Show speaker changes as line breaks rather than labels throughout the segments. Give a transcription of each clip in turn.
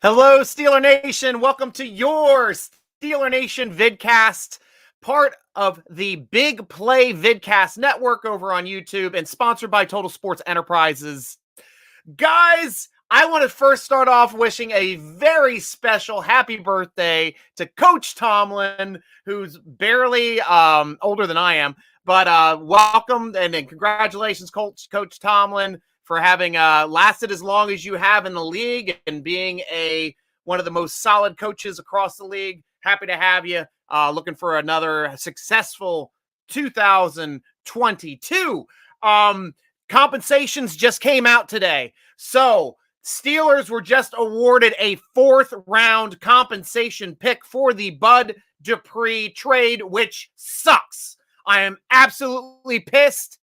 Hello, Steeler Nation. Welcome to your Steeler Nation Vidcast, part of the Big Play Vidcast network over on YouTube and sponsored by Total Sports Enterprises. Guys, I want to first start off wishing a very special happy birthday to Coach Tomlin, who's barely older than I am. But welcome and congratulations, Coach Tomlin, for having lasted as long as you have in the league and being one of the most solid coaches across the league. Happy to have you. Looking for another successful 2022. Compensations just came out today. So Steelers were just awarded a 4th round compensation pick for the Bud Dupree trade, which sucks. I am absolutely pissed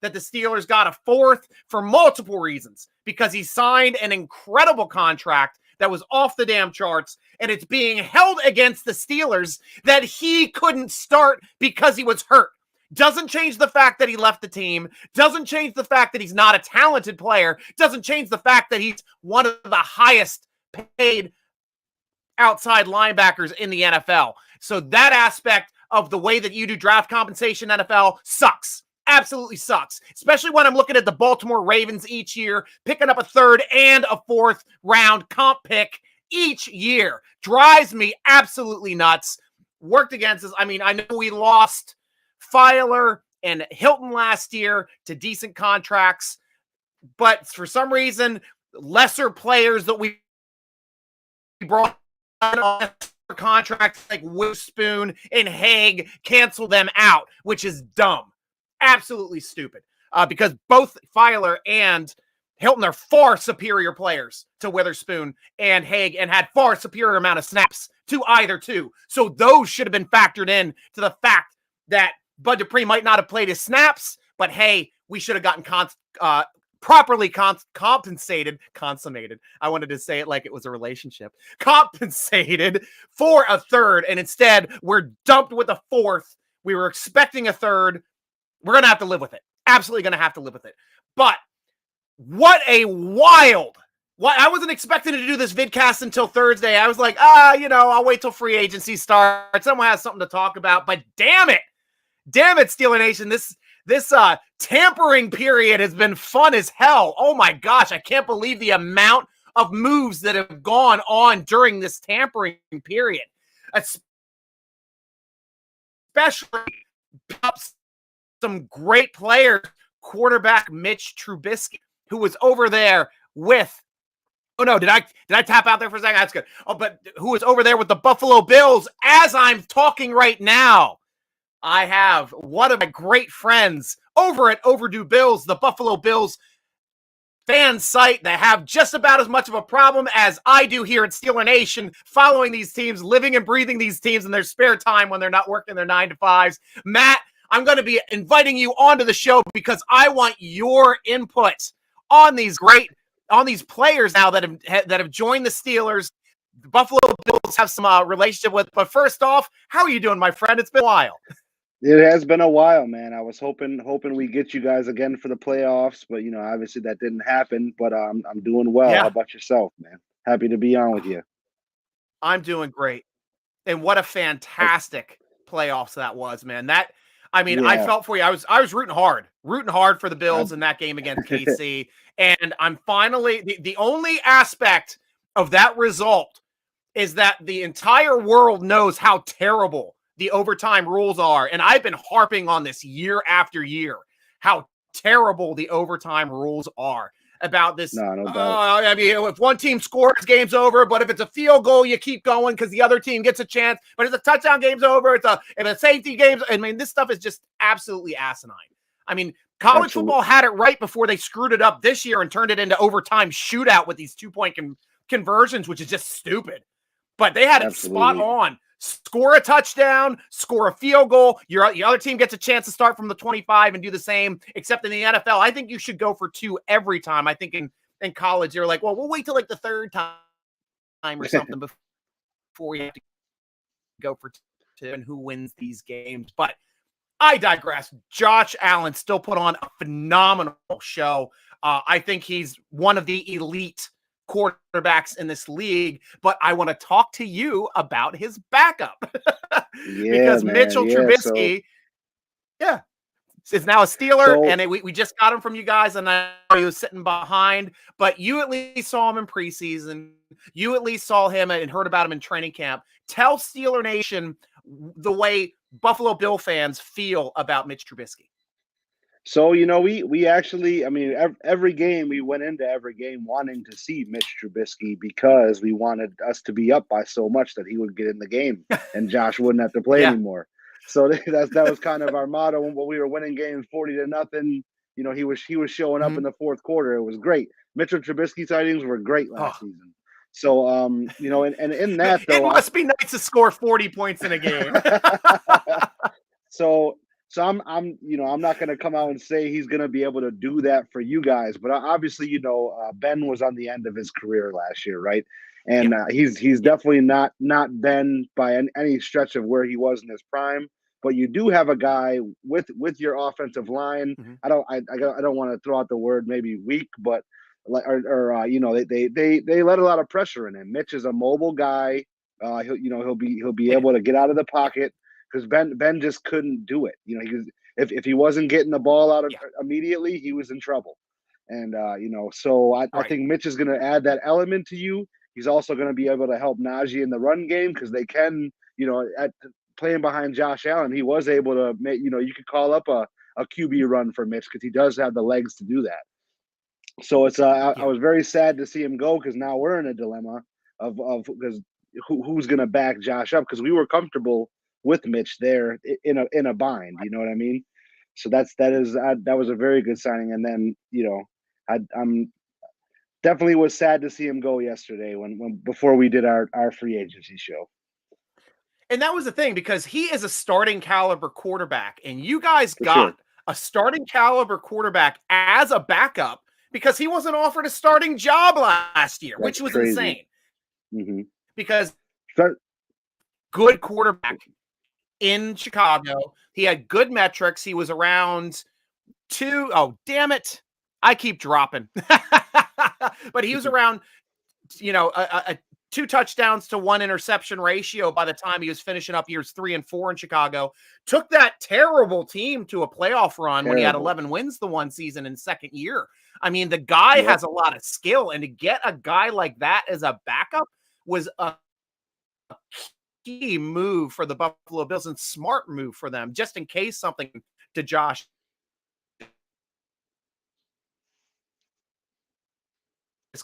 that the Steelers got a 4th for multiple reasons, because he signed an incredible contract that was off the damn charts, and it's being held against the Steelers that he couldn't start because he was hurt. Doesn't change the fact that he left the team, doesn't change the fact that he's not a talented player, doesn't change the fact that he's one of the highest paid outside linebackers in the NFL. So that aspect of the way that you do draft compensation in NFL sucks. Absolutely sucks, especially when I'm looking at the Baltimore Ravens each year, picking up a 3rd and a 4th round comp pick each year. Drives me absolutely nuts. Worked against us. I mean, I know we lost Filer and Hilton last year to decent contracts, but for some reason, lesser players that we brought on contracts like Witherspoon and Haig cancel them out, which is dumb. Absolutely stupid, because both Filer and Hilton are far superior players to Witherspoon and Haig and had far superior amount of snaps to either two. So those should have been factored in to the fact that Bud Dupree might not have played his snaps, but hey, we should have gotten properly compensated. Consummated. I wanted to say it like it was a relationship. Compensated for a 3rd, and instead we're dumped with a 4th. We were expecting a 3rd. We're going to have to live with it. Absolutely going to have to live with it. But what a wild... I wasn't expecting to do this vidcast until Thursday. I was like, I'll wait till free agency starts. Someone has something to talk about. But damn it, Steeler Nation, this tampering period has been fun as hell. Oh my gosh, I can't believe the amount of moves that have gone on during this tampering period. Especially some great players, quarterback Mitch Trubisky, who was over there with, oh no, did I tap out there for a second? That's good. Oh, but who was over there with the Buffalo Bills as I'm talking right now? I have one of my great friends over at Overdue Bills, the Buffalo Bills fan site, that have just about as much of a problem as I do here at Steeler Nation, following these teams, living and breathing these teams in their spare time when they're not working their 9-to-5s. Matt, I'm going to be inviting you onto the show because I want your input on these players now that have joined the Steelers. The Buffalo Bills have some relationship with. But first off, how are you doing, my friend? It's been a while.
It has been a while, man. I was hoping we get you guys again for the playoffs, but obviously that didn't happen. But I'm doing well.
Yeah.
How about yourself, man? Happy to be on with you.
I'm doing great, and what a fantastic playoffs that was, man. I felt for you. I was rooting hard for the Bills in that game against KC, and I'm finally the only aspect of that result is that the entire world knows how terrible the overtime rules are, and I've been harping on this year after year how terrible the overtime rules are about this.
No doubt.
I mean, if one team scores, game's over. But if it's a field goal, you keep going because the other team gets a chance. But if it's a touchdown, game's over. If a safety game's, I mean, this stuff is just absolutely asinine. I mean, college football had it right before they screwed it up this year and turned it into overtime shootout with these 2-point conversions, which is just stupid. But they had it spot on. Score a touchdown, score a field goal. Your other team gets a chance to start from the 25 and do the same, except in the NFL. I think you should go for 2 every time. I think in college, you're like, well, we'll wait till like the 3rd time or something before you have to go for 2 and who wins these games. But I digress. Josh Allen still put on a phenomenal show. I think he's one of the elite quarterbacks in this league, but I want to talk to you about his backup
Yeah,
because
man.
Mitchell
Yeah. So,
Trubisky, yeah, is now a Steeler,
so
and we just got him from you guys, and I know he was sitting behind, but you at least saw him in preseason. You at least saw him and heard about him in training camp. Tell Steeler Nation the way Buffalo Bill fans feel about Mitch Trubisky.
So, we actually, I mean, every game we went into every game wanting to see Mitch Trubisky because we wanted us to be up by so much that he would get in the game and Josh wouldn't have to play
Yeah.
anymore. So that was kind of our motto when we were winning games 40-0. He was showing up in the fourth quarter. It was great. Mitchell Trubisky sightings were great last season. So, and in that though,
it must be nice to score 40 points in a game.
So I'm not going to come out and say he's going to be able to do that for you guys, but obviously, Ben was on the end of his career last year, right? And he's definitely not Ben by any stretch of where he was in his prime. But you do have a guy with your offensive line. I don't want to throw out the word maybe weak, but they let a lot of pressure in him. Mitch is a mobile guy. He'll be able to get out of the pocket. Because Ben just couldn't do it. If he wasn't getting the ball out immediately, he was in trouble. And so I think Mitch is going to add that element to you. He's also going to be able to help Najee in the run game because they can, at playing behind Josh Allen, he was able to make, you could call up a QB run for Mitch because he does have the legs to do that. So it's I was very sad to see him go because now we're in a dilemma of because who's going to back Josh up because we were comfortable with Mitch there in a bind, you know what I mean? So that was a very good signing. And then I'm definitely was sad to see him go yesterday when before we did our free agency show.
And that was the thing because he is a starting caliber quarterback, and you guys got a starting caliber quarterback as a backup because he wasn't offered a starting job last year, which was
crazy.
Insane. Because good quarterback in Chicago. He had good metrics. He was around oh, damn it. I keep dropping. But he was around, a 2 touchdowns to 1 interception ratio by the time he was finishing up years 3 and 4 in Chicago. Took that terrible team to a playoff run when he had 11 wins the one season in second year. I mean, the guy has a lot of skill, and to get a guy like that as a backup was a key move for the Buffalo Bills and smart move for them, just in case something to Josh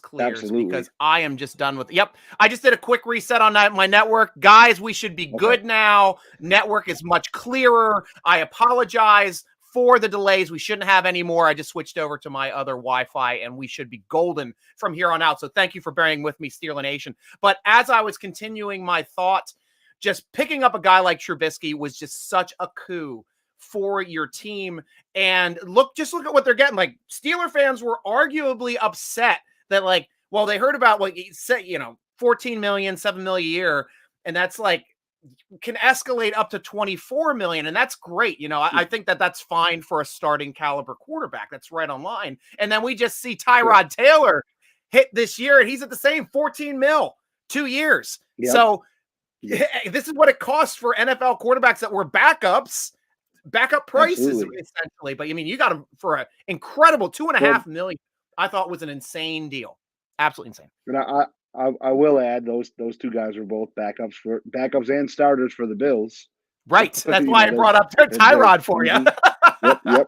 clears.
Absolutely.
Because I am just done with I just did a quick reset on my network. Guys, we should be good now. Network is much clearer. I apologize for the delays. We shouldn't have any more. I just switched over to my other Wi-Fi and we should be golden from here on out. So thank you for bearing with me, Steeler Nation. But as I was continuing my thought, just picking up a guy like Trubisky was just such a coup for your team. And look at what they're getting. Like, Steeler fans were arguably upset that, like, well, they heard about what you said, $14 million, $7 million a year. And that's like, can escalate up to $24 million. And that's great. I think that's fine for a starting caliber quarterback. That's right on line. And then we just see Tyrod Taylor hit this year and he's at the same 14 mil, 2 years. Yep. So this is what it costs for NFL quarterbacks that were backup prices. Absolutely. Essentially. But I mean, you got him for an incredible $2.5 million. I thought was an insane deal. Absolutely insane.
And I will add those 2 guys were both backups and starters for the Bills.
Right. That's why I brought up Tyrod for you.
Yep.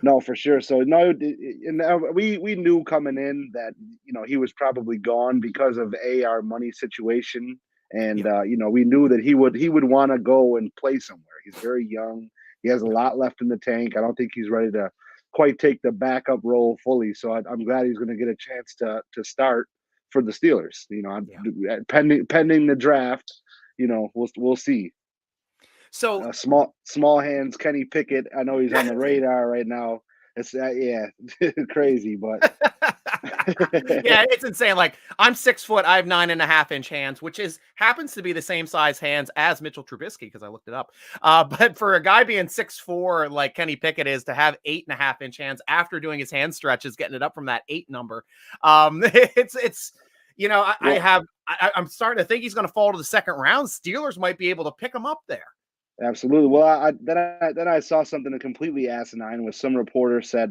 No, for sure. So no, and we knew coming in that he was probably gone because of our money situation, and we knew that he would want to go and play somewhere. He's very young. He has a lot left in the tank. I don't think he's ready to quite take the backup role fully. So I'm glad he's going to get a chance to start for the Steelers. Pending the draft, we'll see.
So
small hands, Kenny Pickett. I know he's on the radar right now. It's crazy, but
yeah, it's insane. Like, I'm 6 foot, I have 9.5 inch hands, which happens to be the same size hands as Mitchell Trubisky because I looked it up. But for a guy being 6'4" like Kenny Pickett is, to have 8.5 inch hands after doing his hand stretches, getting it up from that 8 number, it's I'm starting to think he's going to fall to the second round. Steelers might be able to pick him up there.
Absolutely. Well, then I saw something completely asinine, where some reporter said,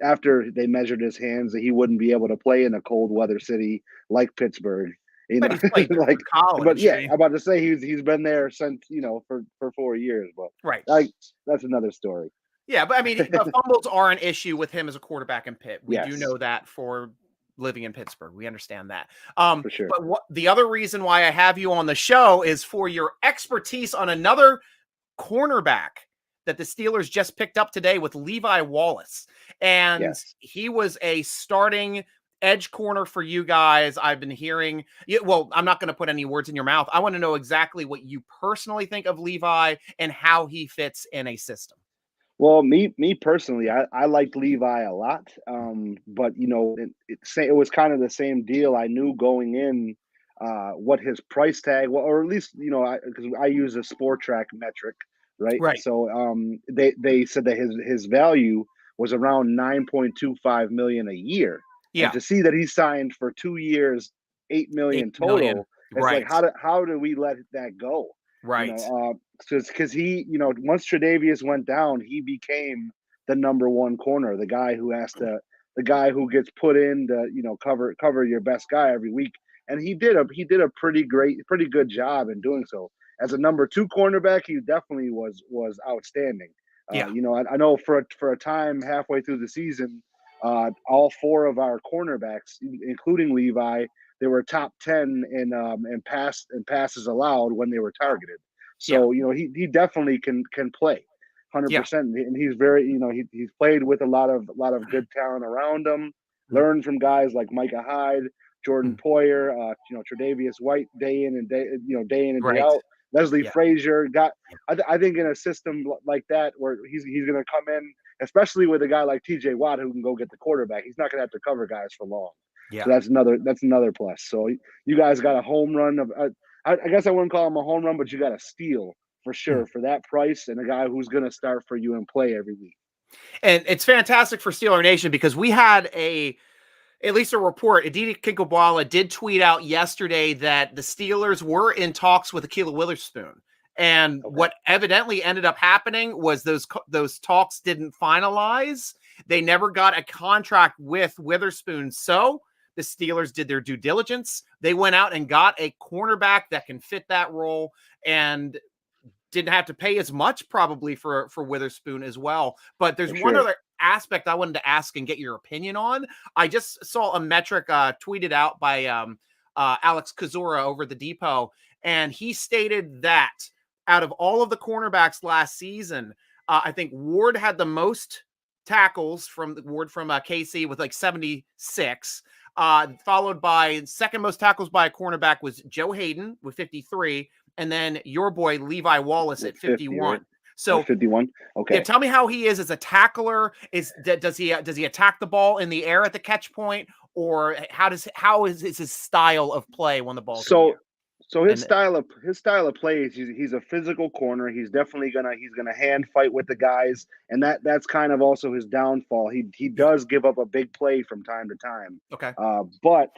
after they measured his hands, that he wouldn't be able to play in a cold weather city like Pittsburgh.
But he's played there for college.
But yeah, I'm about to say he's been there since for 4 years. But
right,
that's another story.
Yeah, but I mean, fumbles are an issue with him as a quarterback in Pitt. We do know that for living in Pittsburgh. We understand that.
For sure.
But the other reason why I have you on the show is for your expertise on another cornerback that the Steelers just picked up today with Levi Wallace. And he was a starting edge corner for you guys. I've been hearing, well, I'm not going to put any words in your mouth. I want to know exactly what you personally think of Levi and how he fits in a system.
Well, me personally, I liked Levi a lot, but it was kind of the same deal. I knew going in what his price tag, or at least because I use a Sport Track metric, right? So they said that his value was around $9.25 million a year.
Yeah.
And to see that he signed for 2 years, $8 million total, it's like how do we let that go?
Right.
Because he, once Tre'Davious went down, he became the number one corner, the guy who gets put in to, cover your best guy every week. And he did a pretty good job in doing so. As a number two cornerback, he definitely was outstanding. I know for a time halfway through the season, all four of our cornerbacks, including Levi, they were top 10 in passes allowed when they were targeted. So he definitely can play 100%, and he's very he's played with a lot of good talent around him. Learned from guys like Micah Hyde, Jordan Poyer, Tre'Davious White, day in and day out. Leslie Frazier I think in a system like that where he's going to come in, especially with a guy like TJ Watt who can go get the quarterback. He's not going to have to cover guys for long. Yeah. So that's another plus. So you guys got a home run of I guess I wouldn't call him a home run, but you got a steal for sure for that price, and a guy who's going to start for you and play every week.
And it's fantastic for Steeler Nation because we had at least a report. Aditi Kinkobwala did tweet out yesterday that the Steelers were in talks with Ahkello Witherspoon. And what evidently ended up happening was those talks didn't finalize. They never got a contract with Witherspoon. So the Steelers did their due diligence. They went out and got a cornerback that can fit that role and didn't have to pay as much probably for Witherspoon as well. But there's one other aspect I wanted to ask and get your opinion on. I just saw a metric tweeted out by Alex Kozora over at the Depot, and he stated that out of all of the cornerbacks last season, I think Ward had the most tackles from KC with like 76, followed by second most tackles by a cornerback was Joe Hayden with 53, and then your boy Levi Wallace at 51. 50, so
51. Okay.
Yeah, tell me how he is as a tackler. Does he attack the ball in the air at the catch point, or how is his style of play when the ball's in the air?
So his style of play is he's a physical corner. He's definitely gonna hand fight with the guys, and that's kind of also his downfall. He does give up a big play from time to time.
Okay.
But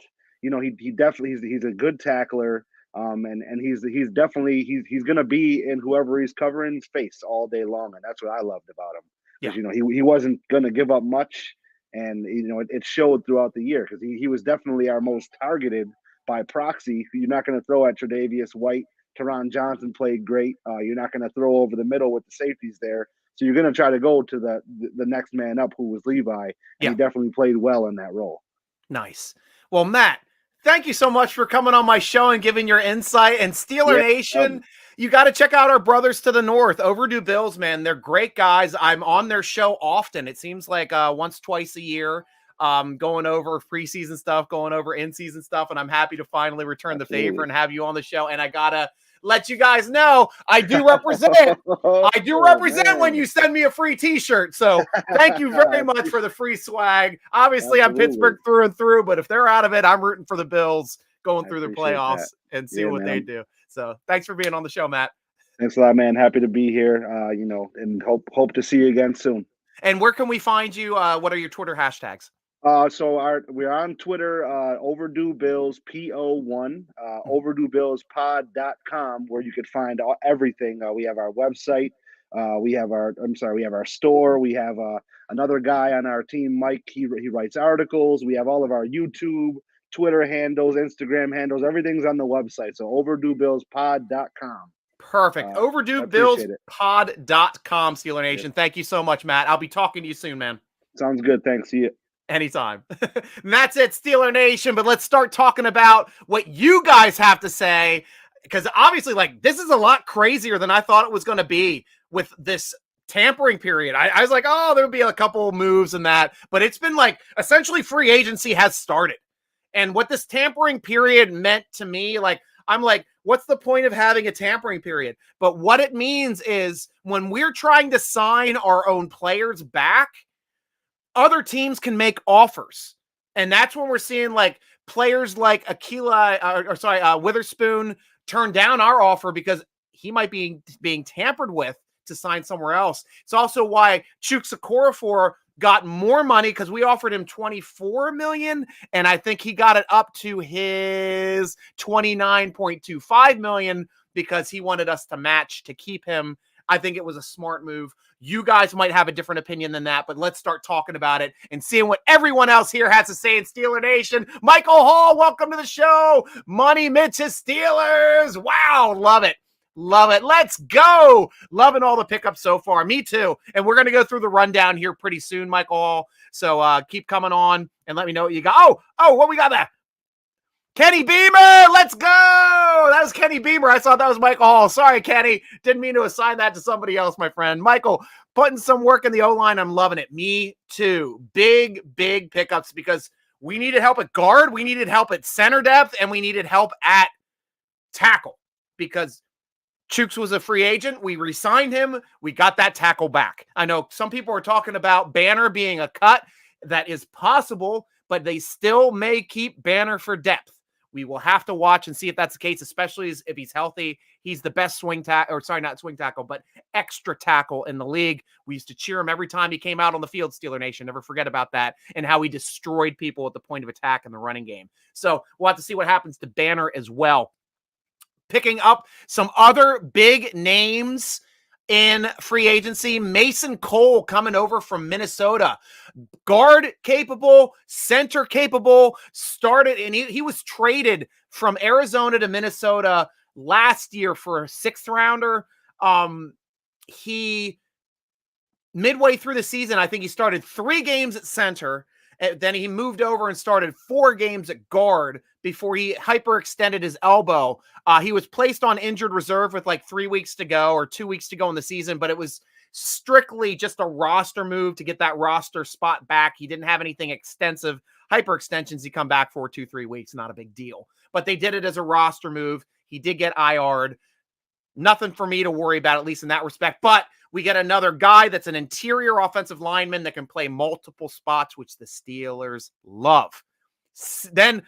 he definitely he's a good tackler. And he's definitely gonna be in whoever he's covering's face all day long, and that's what I loved about him. Because he wasn't gonna give up much, and it showed throughout the year because he was definitely our most targeted by proxy. You're not going to throw at Tre'Davious White. Teron Johnson played great. You're not going to throw over the middle with the safeties there. So you're going to try to go to the next man up, who was Levi. And he definitely played well in that role.
Nice. Well, Matt, thank you so much for coming on my show and giving your insight. And Steeler Nation, you got to check out our brothers to the north, Overdue Bills, man. They're great guys. I'm on their show often. It seems like once, twice a year. Going over preseason stuff, going over in-season stuff, and I'm happy to finally return the favor and have you on the show. And I gotta let you guys know I do represent. I do represent when you send me a free T-shirt. So thank you very much for the free swag. Obviously, I'm Pittsburgh through and through, but if they're out of it, I'm rooting for the Bills going through the playoffs and see what they do. So thanks for being on the show, Matt.
Thanks a lot, man. Happy to be here. And hope to see you again soon.
And where can we find you? What are your Twitter hashtags?
We're on Twitter, Overdue Bills PO1, overduebillspod.com, where you could find everything. We have our website, we have our store, we have another guy on our team, Mike. He writes articles. We have all of our YouTube, Twitter handles, Instagram handles. Everything's on the website. So overduebillspod.com.
Perfect. Overduebillspod.com, Steeler Nation.
Yep.
Thank you so much, Matt. I'll be talking to you soon, man.
Sounds good. Thanks. See you.
Anytime. And that's it, Steeler Nation. But let's start talking about what you guys have to say, because obviously, like, this is a lot crazier than I thought it was going to be with this tampering period. I was like, oh, there would be a couple moves and that, but it's been like essentially free agency has started. And what this tampering period meant to me, like, I'm like, what's the point of having a tampering period? But what it means is when we're trying to sign our own players back, other teams can make offers. And that's when we're seeing like players like Witherspoon turn down our offer because he might be being tampered with to sign somewhere else. It's also why Chukwuezekorofo got more money because we offered him $24 million, and I think he got it up to his $29.25 million because he wanted us to match to keep him. I think it was a smart move. You guys might have a different opinion than that, but let's start talking about it and seeing what everyone else here has to say in Steeler Nation. Michael Hall, welcome to the show. Money Mitch's Steelers. Wow, love it. Love it. Let's go. Loving all the pickups so far. Me too. And we're going to go through the rundown here pretty soon, Michael Hall. So keep coming on and let me know what you got. Oh, what we got there? Kenny Beamer, let's go. That was Kenny Beamer. I thought that was Michael Hall. Sorry, Kenny. Didn't mean to assign that to somebody else, my friend. Michael, putting some work in the O-line. I'm loving it. Me too. Big pickups because we needed help at guard. We needed help at center depth, and we needed help at tackle because Chooks was a free agent. We re-signed him. We got that tackle back. I know some people are talking about Banner being a cut. That is possible, but they still may keep Banner for depth. We will have to watch and see if that's the case, especially if he's healthy. He's the best extra tackle in the league. We used to cheer him every time he came out on the field, Steeler Nation. Never forget about that and how he destroyed people at the point of attack in the running game. So we'll have to see what happens to Banner as well. Picking up some other big names in free agency. Mason Cole coming over from Minnesota. Guard capable, center capable, started, and he was traded from Arizona to Minnesota last year for a 6th rounder. He, midway through the season, I think he started 3 games at center. Then he moved over and started 4 games at guard before he hyperextended his elbow. He was placed on injured reserve with like 3 weeks to go or 2 weeks to go in the season, but it was strictly just a roster move to get that roster spot back. He didn't have anything extensive. Hyperextensions, he come back for 2-3 weeks, not a big deal. But they did it as a roster move. He did get IR'd. Nothing for me to worry about, at least in that respect. But we get another guy that's an interior offensive lineman that can play multiple spots, which the Steelers love. Then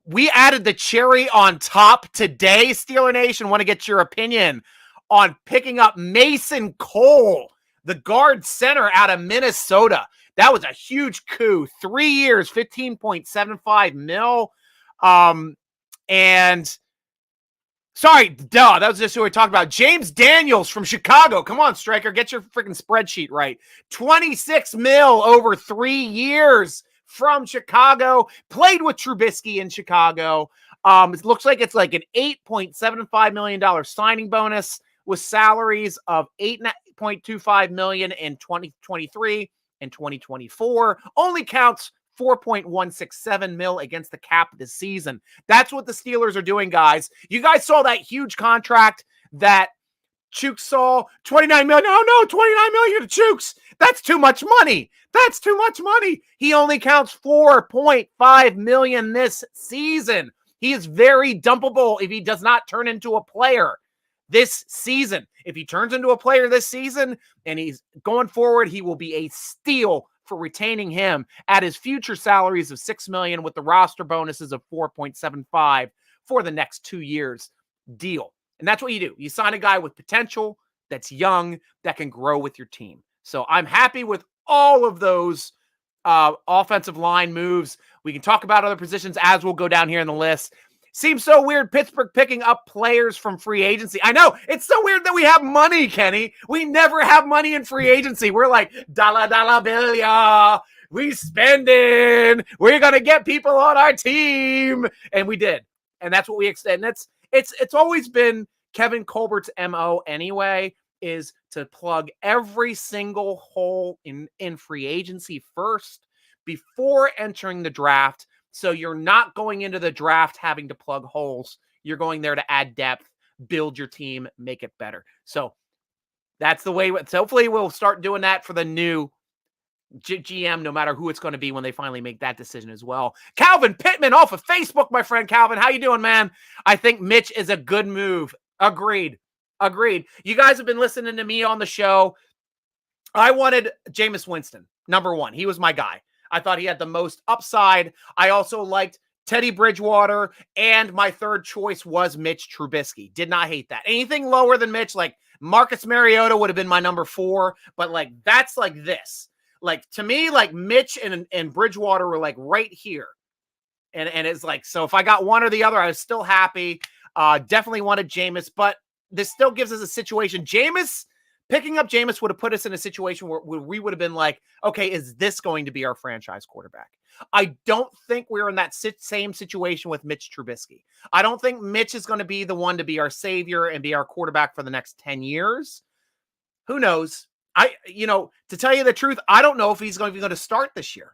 we added the cherry on top today, Steeler Nation. Want to get your opinion on picking up Mason Cole, the guard center out of Minnesota. That was a huge coup. 3 years, $15.75 million. That was just who we talked about. James Daniels from Chicago. Come on, Stryker, get your freaking spreadsheet right. $26 million over 3 years from Chicago. Played with Trubisky in Chicago. It looks like it's like an $8.75 million signing bonus with salaries of $8.25 million in 2023 and 2024. Only counts $4.167 million against the cap this season. That's what the Steelers are doing, guys. You guys saw that huge contract that Chooks saw, $29 million. No, $29 million to Chooks. That's too much money. That's too much money. He only counts $4.5 million this season. He is very dumpable if he does not turn into a player this season. If he turns into a player this season and he's going forward, he will be a steal for retaining him at his future salaries of $6 million with the roster bonuses of 4.75 for the next 2 years deal. And that's what you do. You sign a guy with potential that's young, that can grow with your team. So I'm happy with all of those offensive line moves. We can talk about other positions as we'll go down here in the list. Seems so weird, Pittsburgh picking up players from free agency. I know, it's so weird that we have money, Kenny. We never have money in free agency. We're like, dollar bill, yeah. We spending. We're going to get people on our team. And we did. And that's what we extend. It's always been Kevin Colbert's MO anyway, is to plug every single hole in free agency first before entering the draft. So you're not going into the draft having to plug holes. You're going there to add depth, build your team, make it better. So that's the way. So hopefully we'll start doing that for the new GM, no matter who it's going to be when they finally make that decision as well. Calvin Pittman off of Facebook, my friend Calvin. How you doing, man? I think Mitch is a good move. Agreed. You guys have been listening to me on the show. I wanted Jameis Winston, number one. He was my guy. I thought he had the most upside. I also liked Teddy Bridgewater, and my third choice was Mitch Trubisky. Did not hate that. Anything lower than Mitch, like Marcus Mariota would have been my number 4, but like that's like this. Like to me, like Mitch and Bridgewater were like right here. And it's like, so if I got one or the other, I was still happy. Definitely wanted Jameis, but this still gives us a situation. Picking up Jameis would have put us in a situation where we would have been like, okay, is this going to be our franchise quarterback? I don't think we're in that same situation with Mitch Trubisky. I don't think Mitch is going to be the one to be our savior and be our quarterback for the next 10 years. Who knows? To tell you the truth, I don't know if he's going to start this year.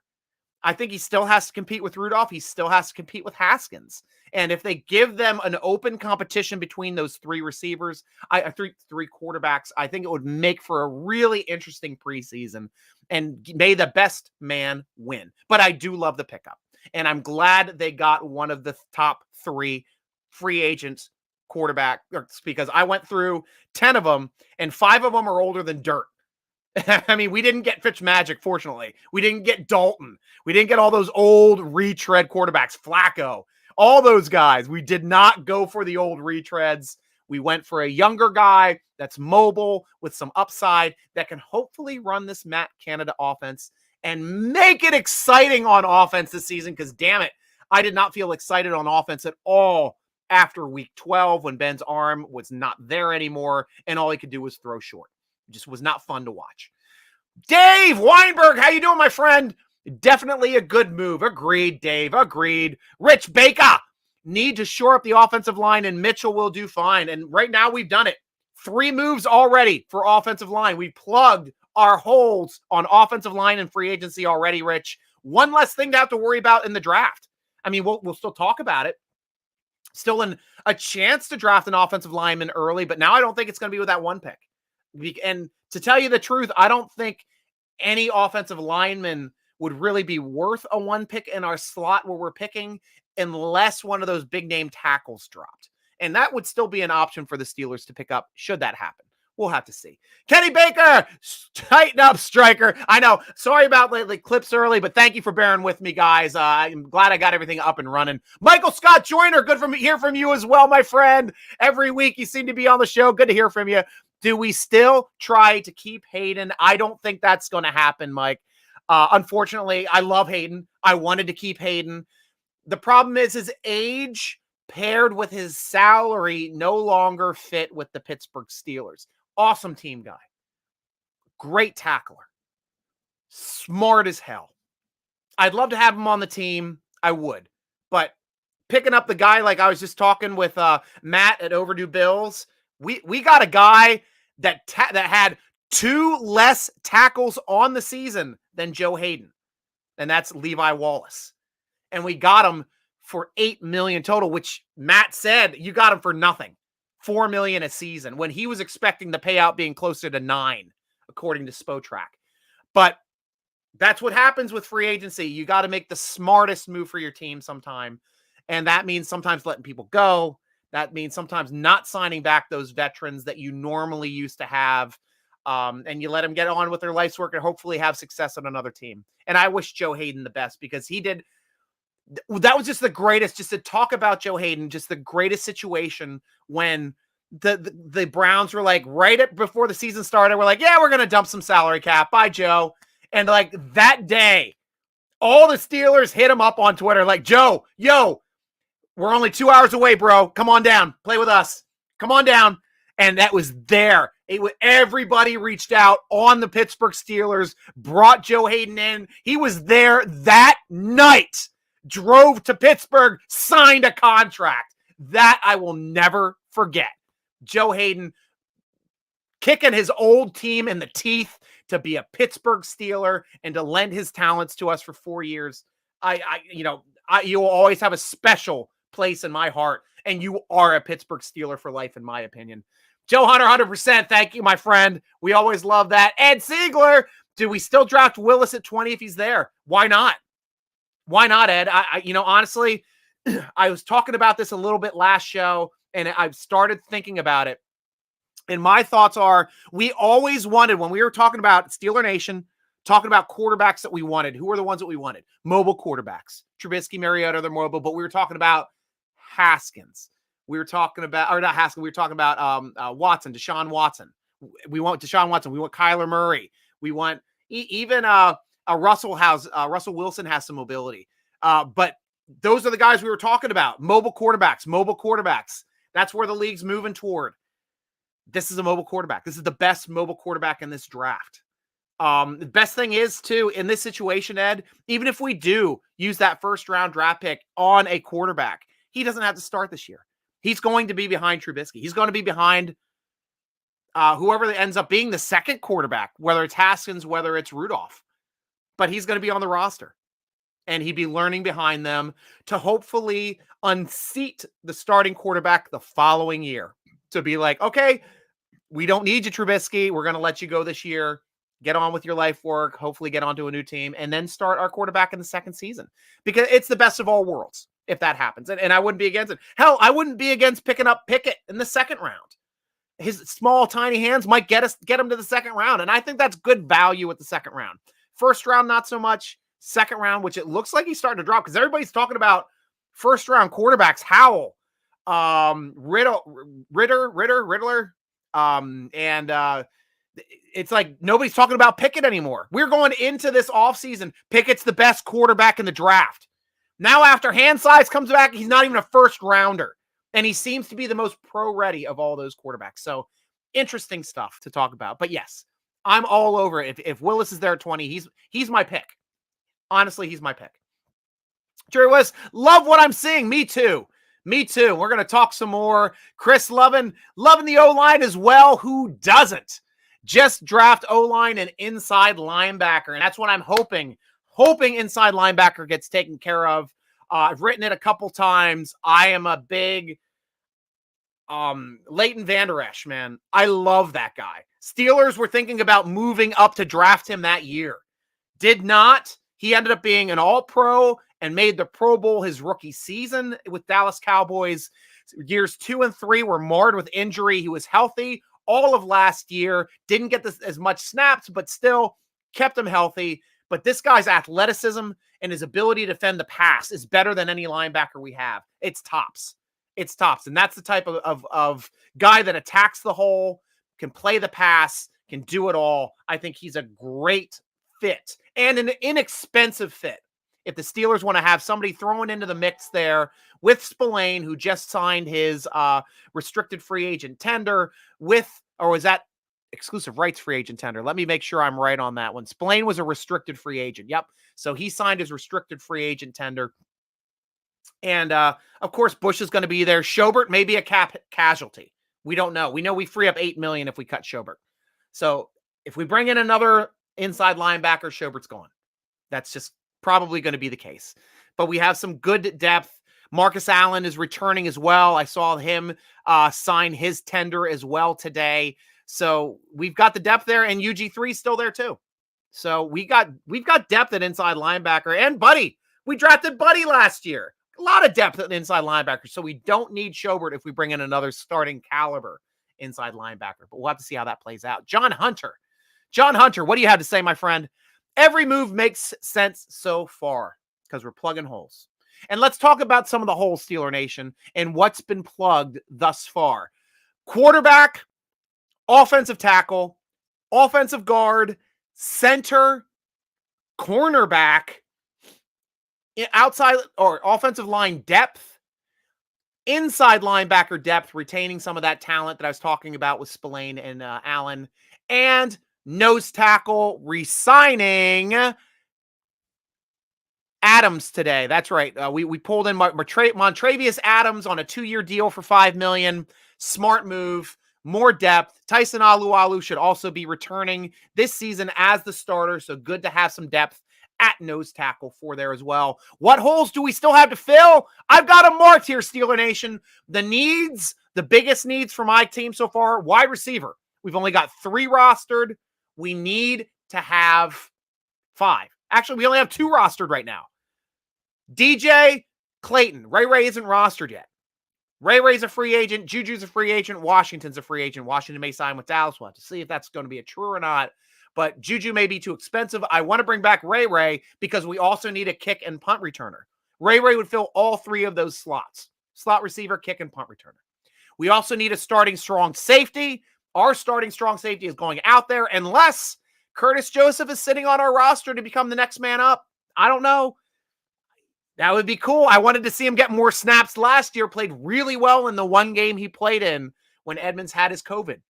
I think he still has to compete with Rudolph. He still has to compete with Haskins. And if they give them an open competition between those three receivers, three quarterbacks, I think it would make for a really interesting preseason, and may the best man win. But I do love the pickup, and I'm glad they got one of the top 3 free agents quarterback, because I went through 10 of them, and 5 of them are older than dirt. I mean, we didn't get Fitzmagic, fortunately. We didn't get Dalton. We didn't get all those old retread quarterbacks, Flacco, all those guys. We did not go for the old retreads. We went for a younger guy that's mobile with some upside that can hopefully run this Matt Canada offense and make it exciting on offense this season, because damn it, I did not feel excited on offense at all after week 12 when Ben's arm was not there anymore and all he could do was throw short. It just was not fun to watch. Dave Weinberg, how you doing, my friend? Definitely a good move. Agreed, Dave. Agreed. Rich Baker, need to shore up the offensive line, and Mitchell will do fine. And right now we've done it. 3 moves already for offensive line. We plugged our holes on offensive line and free agency already, Rich. One less thing to have to worry about in the draft. I mean, we'll still talk about it. Still in a chance to draft an offensive lineman early, but now I don't think it's going to be with that 1 pick. And to tell you the truth, I don't think any offensive lineman would really be worth a 1 pick in our slot where we're picking, unless one of those big name tackles dropped. And that would still be an option for the Steelers to pick up should that happen. We'll have to see. Kenny Baker, tighten up, Striker. I know. Sorry about the clips early, but thank you for bearing with me, guys. I'm glad I got everything up and running. Michael Scott Joyner, good to hear from you as well, my friend. Every week you seem to be on the show. Good to hear from you. Do we still try to keep Hayden? I don't think that's going to happen, Mike. Unfortunately, I love Hayden. I wanted to keep Hayden. The problem is his age paired with his salary no longer fit with the Pittsburgh Steelers. Awesome team guy. Great tackler. Smart as hell. I'd love to have him on the team. I would. But picking up the guy, like I was just talking with Matt at Overdue Bills, we got a guy that had 2 less tackles on the season than Joe Hayden, and that's Levi Wallace. And we got him for $8 million total, which Matt said you got him for nothing. $4 million a season, when he was expecting the payout being closer to $9 million, according to Spotrac. But that's what happens with free agency. You got to make the smartest move for your team sometime. And that means sometimes letting people go. That means sometimes not signing back those veterans that you normally used to have. And you let them get on with their life's work and hopefully have success on another team. And I wish Joe Hayden the best, because he did. That was just the greatest, just to talk about Joe Hayden, just the greatest situation when the Browns were like before the season started, we're like, yeah, we're going to dump some salary cap. Bye, Joe. And like that day All the Steelers hit him up on Twitter like, Joe, yo, we're only 2 hours away, bro. Come on down. Play with us. Come on down. And that was there. Everybody reached out on the Pittsburgh Steelers, brought Joe Hayden in. He was there that night, drove to Pittsburgh, signed a contract. That I will never forget. Joe Hayden kicking his old team in the teeth to be a Pittsburgh Steeler and to lend his talents to us for 4 years. You will always have a special place in my heart, and you are a Pittsburgh Steeler for life, in my opinion. Joe Hunter, 100%. Thank you, my friend. We always love that. Ed Siegler, do we still draft Willis at 20 if he's there? Why not? Why not, Ed? Honestly, I was talking about this a little bit last show, and I've started thinking about it. And my thoughts are, we always wanted, when we were talking about Steeler Nation, talking about quarterbacks that we wanted. Who are the ones that we wanted? Mobile quarterbacks. Trubisky, Mariota, they're mobile, but we were talking about Haskins. We were talking about, or not Haskins, we were talking about Watson, Deshaun Watson. We want Deshaun Watson. We want Kyler Murray. We want even Russell Wilson has some mobility. But those are the guys we were talking about. Mobile quarterbacks. That's where the league's moving toward. This is a mobile quarterback. This is the best mobile quarterback in this draft. The best thing is, too, in this situation, Ed, even if we do use that first-round draft pick on a quarterback, he doesn't have to start this year. He's going to be behind Trubisky. He's going to be behind whoever ends up being the second quarterback, whether it's Haskins, whether it's Rudolph. But he's going to be on the roster. And he'd be learning behind them to hopefully unseat the starting quarterback the following year. To be like, okay, we don't need you, Trubisky. We're going to let you go this year. Get on with your life work. Hopefully get onto a new team. And then start our quarterback in the second season. Because it's the best of all worlds if that happens. And I wouldn't be against it. Hell, I wouldn't be against picking up Pickett in the second round. His small, tiny hands might get him to the second round. And I think that's good value at the second round. First round, not so much. Second round, which it looks like he's starting to drop because everybody's talking about first round quarterbacks. Howell, Riddler. It's like nobody's talking about Pickett anymore. We're going into this offseason. Pickett's the best quarterback in the draft. Now, after hand size comes back, he's not even a first rounder. And he seems to be the most pro-ready of all those quarterbacks. So interesting stuff to talk about. But yes, I'm all over it. If Willis is there at 20, he's my pick. Honestly, he's my pick. Jerry West, love what I'm seeing. Me too. We're going to talk some more. Chris loving the O-line as well. Who doesn't? Just draft O-line and inside linebacker. And that's what I'm hoping inside linebacker gets taken care of. I've written it a couple times. I am a big Leighton Vander Esch, man. I love that guy. Steelers were thinking about moving up to draft him that year. Did not. He ended up being an all-pro and made the Pro Bowl his rookie season with Dallas Cowboys. Years 2 and 3 were marred with injury. He was healthy all of last year. Didn't get as much snaps, but still kept him healthy. But this guy's athleticism and his ability to defend the pass is better than any linebacker we have. It's tops. And that's the type of guy that attacks the hole, can play the pass, can do it all. I think he's a great fit and an inexpensive fit. If the Steelers want to have somebody thrown into the mix there with Spillane, who just signed his restricted free agent tender or was that exclusive rights free agent tender? Let me make sure I'm right on that one. Spillane was a restricted free agent. Yep. So he signed his restricted free agent tender. And of course, Bush is going to be there. Schobert may be a cap casualty. We don't know. We know we free up $8 million if we cut Schobert. So if we bring in another inside linebacker, Schobert's gone. That's just probably going to be the case. But we have some good depth. Marcus Allen is returning as well. I saw him sign his tender as well today. So we've got the depth there, and UG3 is still there too. So we've got depth at inside linebacker. And Buddy, we drafted Buddy last year. A lot of depth at inside linebacker. So we don't need Schobert if we bring in another starting caliber inside linebacker. But we'll have to see how that plays out. John Hunter, what do you have to say, my friend? Every move makes sense so far because we're plugging holes. And let's talk about some of the holes, Steeler Nation, and what's been plugged thus far. Quarterback, offensive tackle, offensive guard, center, cornerback, outside or offensive line depth, inside linebacker depth, retaining some of that talent that I was talking about with Spillane and Allen, and nose tackle re-signing Adams today. That's right. We pulled in Montravius Adams on a 2-year deal for $5 million. Smart move. More depth. Tyson Alualu should also be returning this season as the starter, so good to have some depth at nose tackle for there as well. What holes do we still have to fill? I've got them marked here, Steeler Nation. The needs, the biggest needs for my team so far, wide receiver. We've only got 3 rostered. We need to have 5. Actually, we only have 2 rostered right now. DJ, Clayton. Ray isn't rostered yet. Ray's a free agent. Juju's a free agent. Washington's a free agent. Washington may sign with Dallas. We'll have to see if that's going to be a true or not. But Juju may be too expensive. I want to bring back Ray because we also need a kick and punt returner. Ray would fill all 3 of those slots. Slot receiver, kick, and punt returner. We also need a starting strong safety. Our starting strong safety is going out there unless Curtis Joseph is sitting on our roster to become the next man up. I don't know. That would be cool. I wanted to see him get more snaps last year. Played really well in the 1 game he played in when Edmonds had his COVID.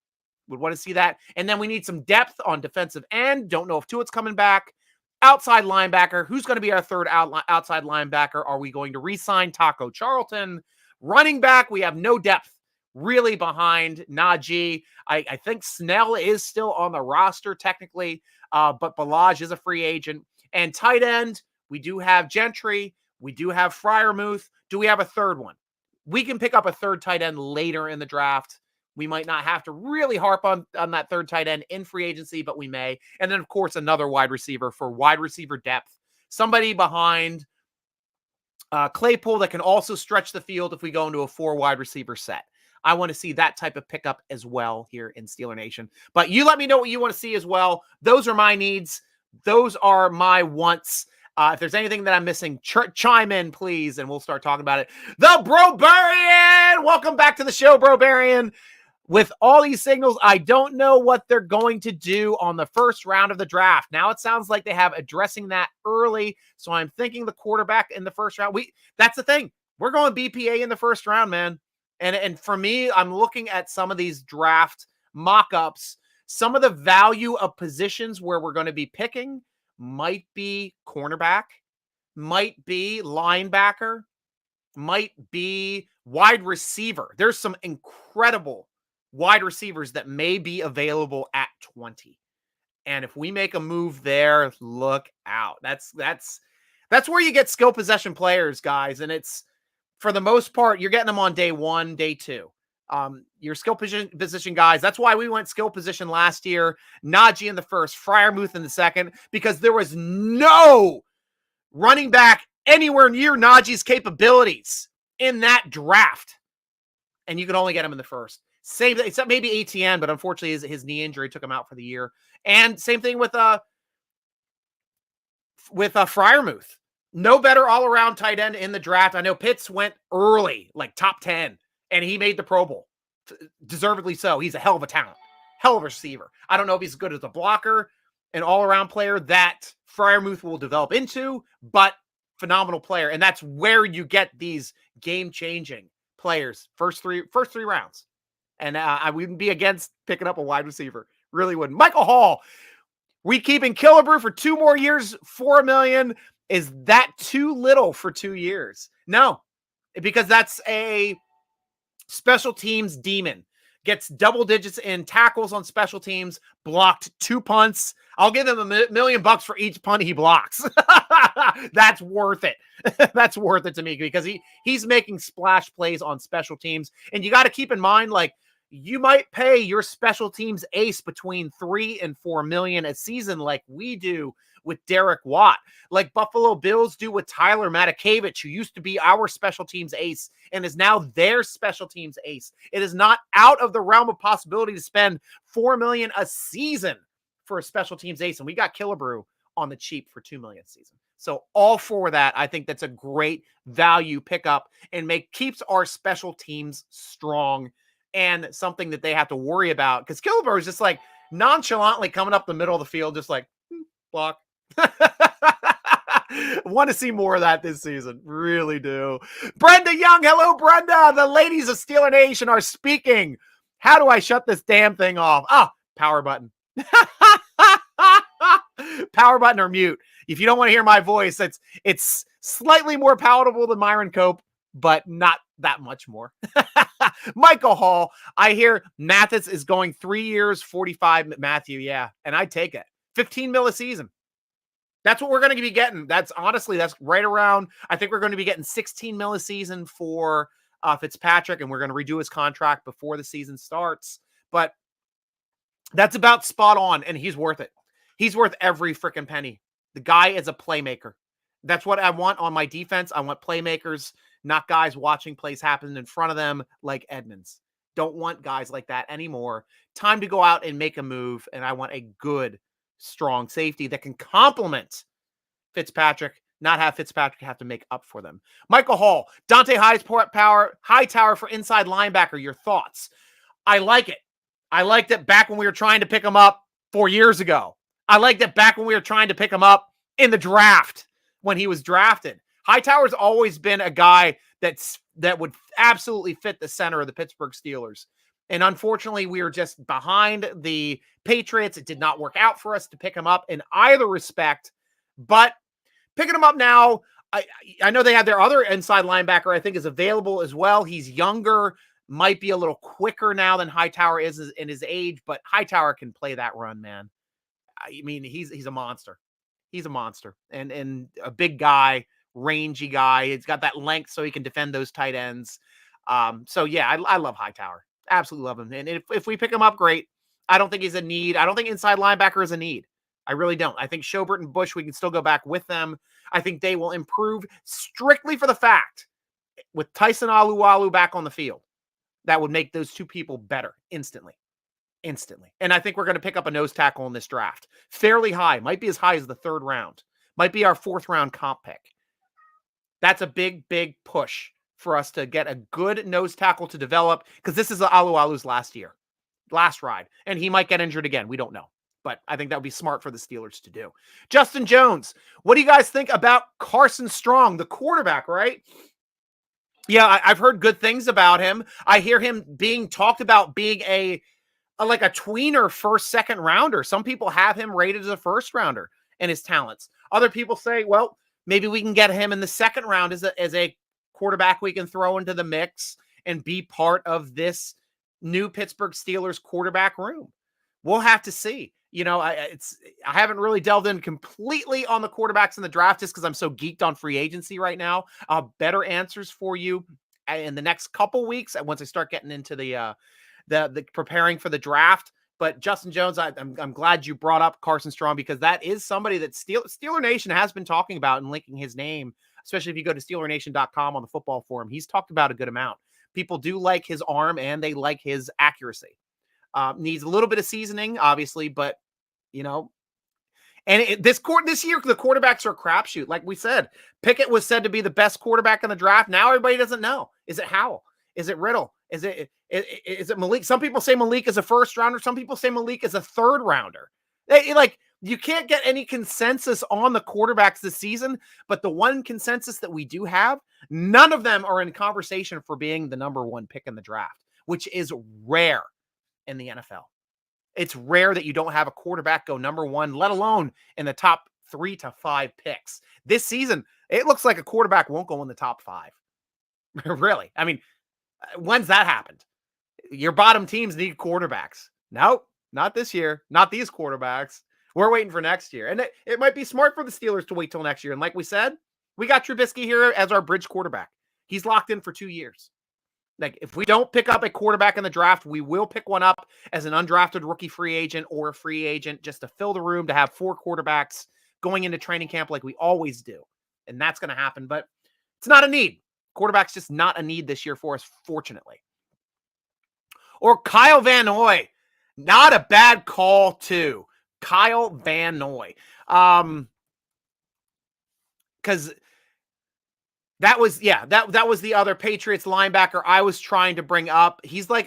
Would want to see that. And then we need some depth on defensive end. Don't know if Tuitt's coming back. Outside linebacker. Who's going to be our third outside linebacker? Are we going to re-sign Taco Charlton? Running back, we have no depth really behind Najee. I think Snell is still on the roster technically, but Balaj is a free agent. And tight end, we do have Gentry. We do have Freiermuth. Do we have a third one? We can pick up a third tight end later in the draft. We might not have to really harp on that third tight end in free agency, but we may. And then, of course, another wide receiver for wide receiver depth. Somebody behind Claypool that can also stretch the field if we go into a 4 wide receiver set. I want to see that type of pickup as well here in Steeler Nation. But you let me know what you want to see as well. Those are my needs. Those are my wants. If there's anything that I'm missing, chime in, please, and we'll start talking about it. The Brobarian! Welcome back to the show, Brobarian. With all these signals, I don't know what they're going to do on the first round of the draft. Now it sounds like they have addressing that early, so I'm thinking the quarterback in the first round. That's the thing. We're going BPA in the first round, man. And for me, I'm looking at some of these draft mock-ups. Some of the value of positions where we're going to be picking might be cornerback, might be linebacker, might be wide receiver. There's some incredible wide receivers that may be available at 20. And if we make a move there, look out. That's where you get skill possession players, guys. And it's, for the most part, you're getting them on day 1, day 2. Your skill position guys. That's why we went skill position last year. Najee in the first, Freiermuth in the second, because there was no running back anywhere near Najee's capabilities in that draft. And you can only get him in the first. Same, except maybe ATN, but unfortunately his knee injury took him out for the year. And same thing with Freiermuth. No better all-around tight end in the draft. I know Pitts went early, like top 10. And he made the Pro Bowl. Deservedly so. He's a hell of a talent. Hell of a receiver. I don't know if he's good as a blocker, an all-around player that Freiermuth will develop into, but phenomenal player. And that's where you get these game-changing players. First three rounds. And I wouldn't be against picking up a wide receiver. Really wouldn't. Michael Hall. We keeping Killebrew for 2 more years, $4 million. Is that too little for 2 years? No, because that's a special teams demon. Gets double digits in tackles on special teams, blocked 2 punts. I'll give him $1 million for each punt he blocks. That's worth it. That's worth it to me because he's making splash plays on special teams. And you got to keep in mind, like, you might pay your special teams ace between $3 and $4 million a season like we do with Derek Watt, like Buffalo Bills do with Tyler Matakevich, who used to be our special teams ace and is now their special teams ace. It is not out of the realm of possibility to spend $4 million a season for a special teams ace. And we got Killebrew on the cheap for $2 million a season. So all for that. I think that's a great value pickup and keeps our special teams strong and something that they have to worry about. Because Killebrew is just like nonchalantly coming up the middle of the field, just like block. Want to see more of that this season. Really do. Brenda Young. Hello, Brenda. The ladies of Steeler Nation are speaking. How do I shut this damn thing off? Oh, power button. Power button or mute. If you don't want to hear my voice, it's slightly more palatable than Myron Cope, but not that much more. Michael Hall. I hear Mathis is going 3 years, 45. Matthew, yeah. And I take it. 15 mil a season. That's what we're going to be getting. That's right around, I think we're going to be getting 16 mil a season for Fitzpatrick, and we're going to redo his contract before the season starts. But that's about spot on, and he's worth it. He's worth every freaking penny. The guy is a playmaker. That's what I want on my defense. I want playmakers, not guys watching plays happen in front of them like Edmonds. Don't want guys like that anymore. Time to go out and make a move, and I want a good, strong safety that can complement Fitzpatrick, not have Fitzpatrick have to make up for them. Michael Hall, Dante Hightower for inside linebacker. Your thoughts? I like it. I liked it back when we were trying to pick him up 4 years ago. I liked it back when we were trying to pick him up in the draft when he was drafted. Hightower's always been a guy that would absolutely fit the center of the Pittsburgh Steelers. And unfortunately, we were just behind the Patriots. It did not work out for us to pick him up in either respect. But picking him up now, I know they have their other inside linebacker, I think, is available as well. He's younger, might be a little quicker now than Hightower is in his age, but Hightower can play that run, man. I mean, he's a monster. He's a monster and a big guy, rangy guy. He's got that length so he can defend those tight ends. So yeah, I love Hightower. Absolutely love him. And if we pick him up, great. I don't think he's a need. I don't think inside linebacker is a need. I really don't. I think Schobert and Bush, we can still go back with them. I think they will improve strictly for the fact with Tyson Alualu back on the field. That would make those two people better instantly. And I think we're going to pick up a nose tackle in this draft. Fairly high. Might be as high as the 3rd round. Might be our 4th round comp pick. That's a big, big push for us to get a good nose tackle to develop, because this is Alualu's last ride. And he might get injured again. We don't know. But I think that would be smart for the Steelers to do. Justin Jones, what do you guys think about Carson Strong, the quarterback, right? Yeah, I've heard good things about him. I hear him being talked about being like a tweener first, second rounder. Some people have him rated as a first rounder and his talents. Other people say, well, maybe we can get him in the 2nd round as a quarterback we can throw into the mix and be part of this new Pittsburgh Steelers quarterback room. We'll have to see. You know, I haven't really delved in completely on the quarterbacks in the draft just because I'm so geeked on free agency right now. I'll have better answers for you in the next couple weeks once I start getting into the preparing for the draft. But Justin Jones, I'm glad you brought up Carson Strong, because that is somebody that Steeler Nation has been talking about and linking his name, especially if you go to SteelerNation.com on the football forum. He's talked about a good amount. People do like his arm and they like his accuracy. Needs a little bit of seasoning, obviously, but you know, and this year the quarterbacks are a crapshoot. Like we said, Pickett was said to be the best quarterback in the draft. Now everybody doesn't know. Is it Howell? Is it Riddle? Is it Malik? Some people say Malik is a 1st rounder. Some people say Malik is a 3rd rounder. You can't get any consensus on the quarterbacks this season, but the one consensus that we do have, none of them are in conversation for being the number 1 pick in the draft, which is rare in the NFL. It's rare that you don't have a quarterback go number 1, let alone in the top 3 to 5 picks. This season, it looks like a quarterback won't go in the top 5. Really? I mean, when's that happened? Your bottom teams need quarterbacks. Nope, not this year. Not these quarterbacks. We're waiting for next year. And it might be smart for the Steelers to wait till next year. And like we said, we got Trubisky here as our bridge quarterback. He's locked in for 2 years. Like, if we don't pick up a quarterback in the draft, we will pick one up as an undrafted rookie free agent or a free agent just to fill the room, to have 4 quarterbacks going into training camp like we always do. And that's going to happen, but it's not a need. Quarterback's just not a need this year for us, fortunately. Or Kyle Van Noy. Not a bad call, too. Kyle Van Noy. Because that was the other Patriots linebacker I was trying to bring up. He's like,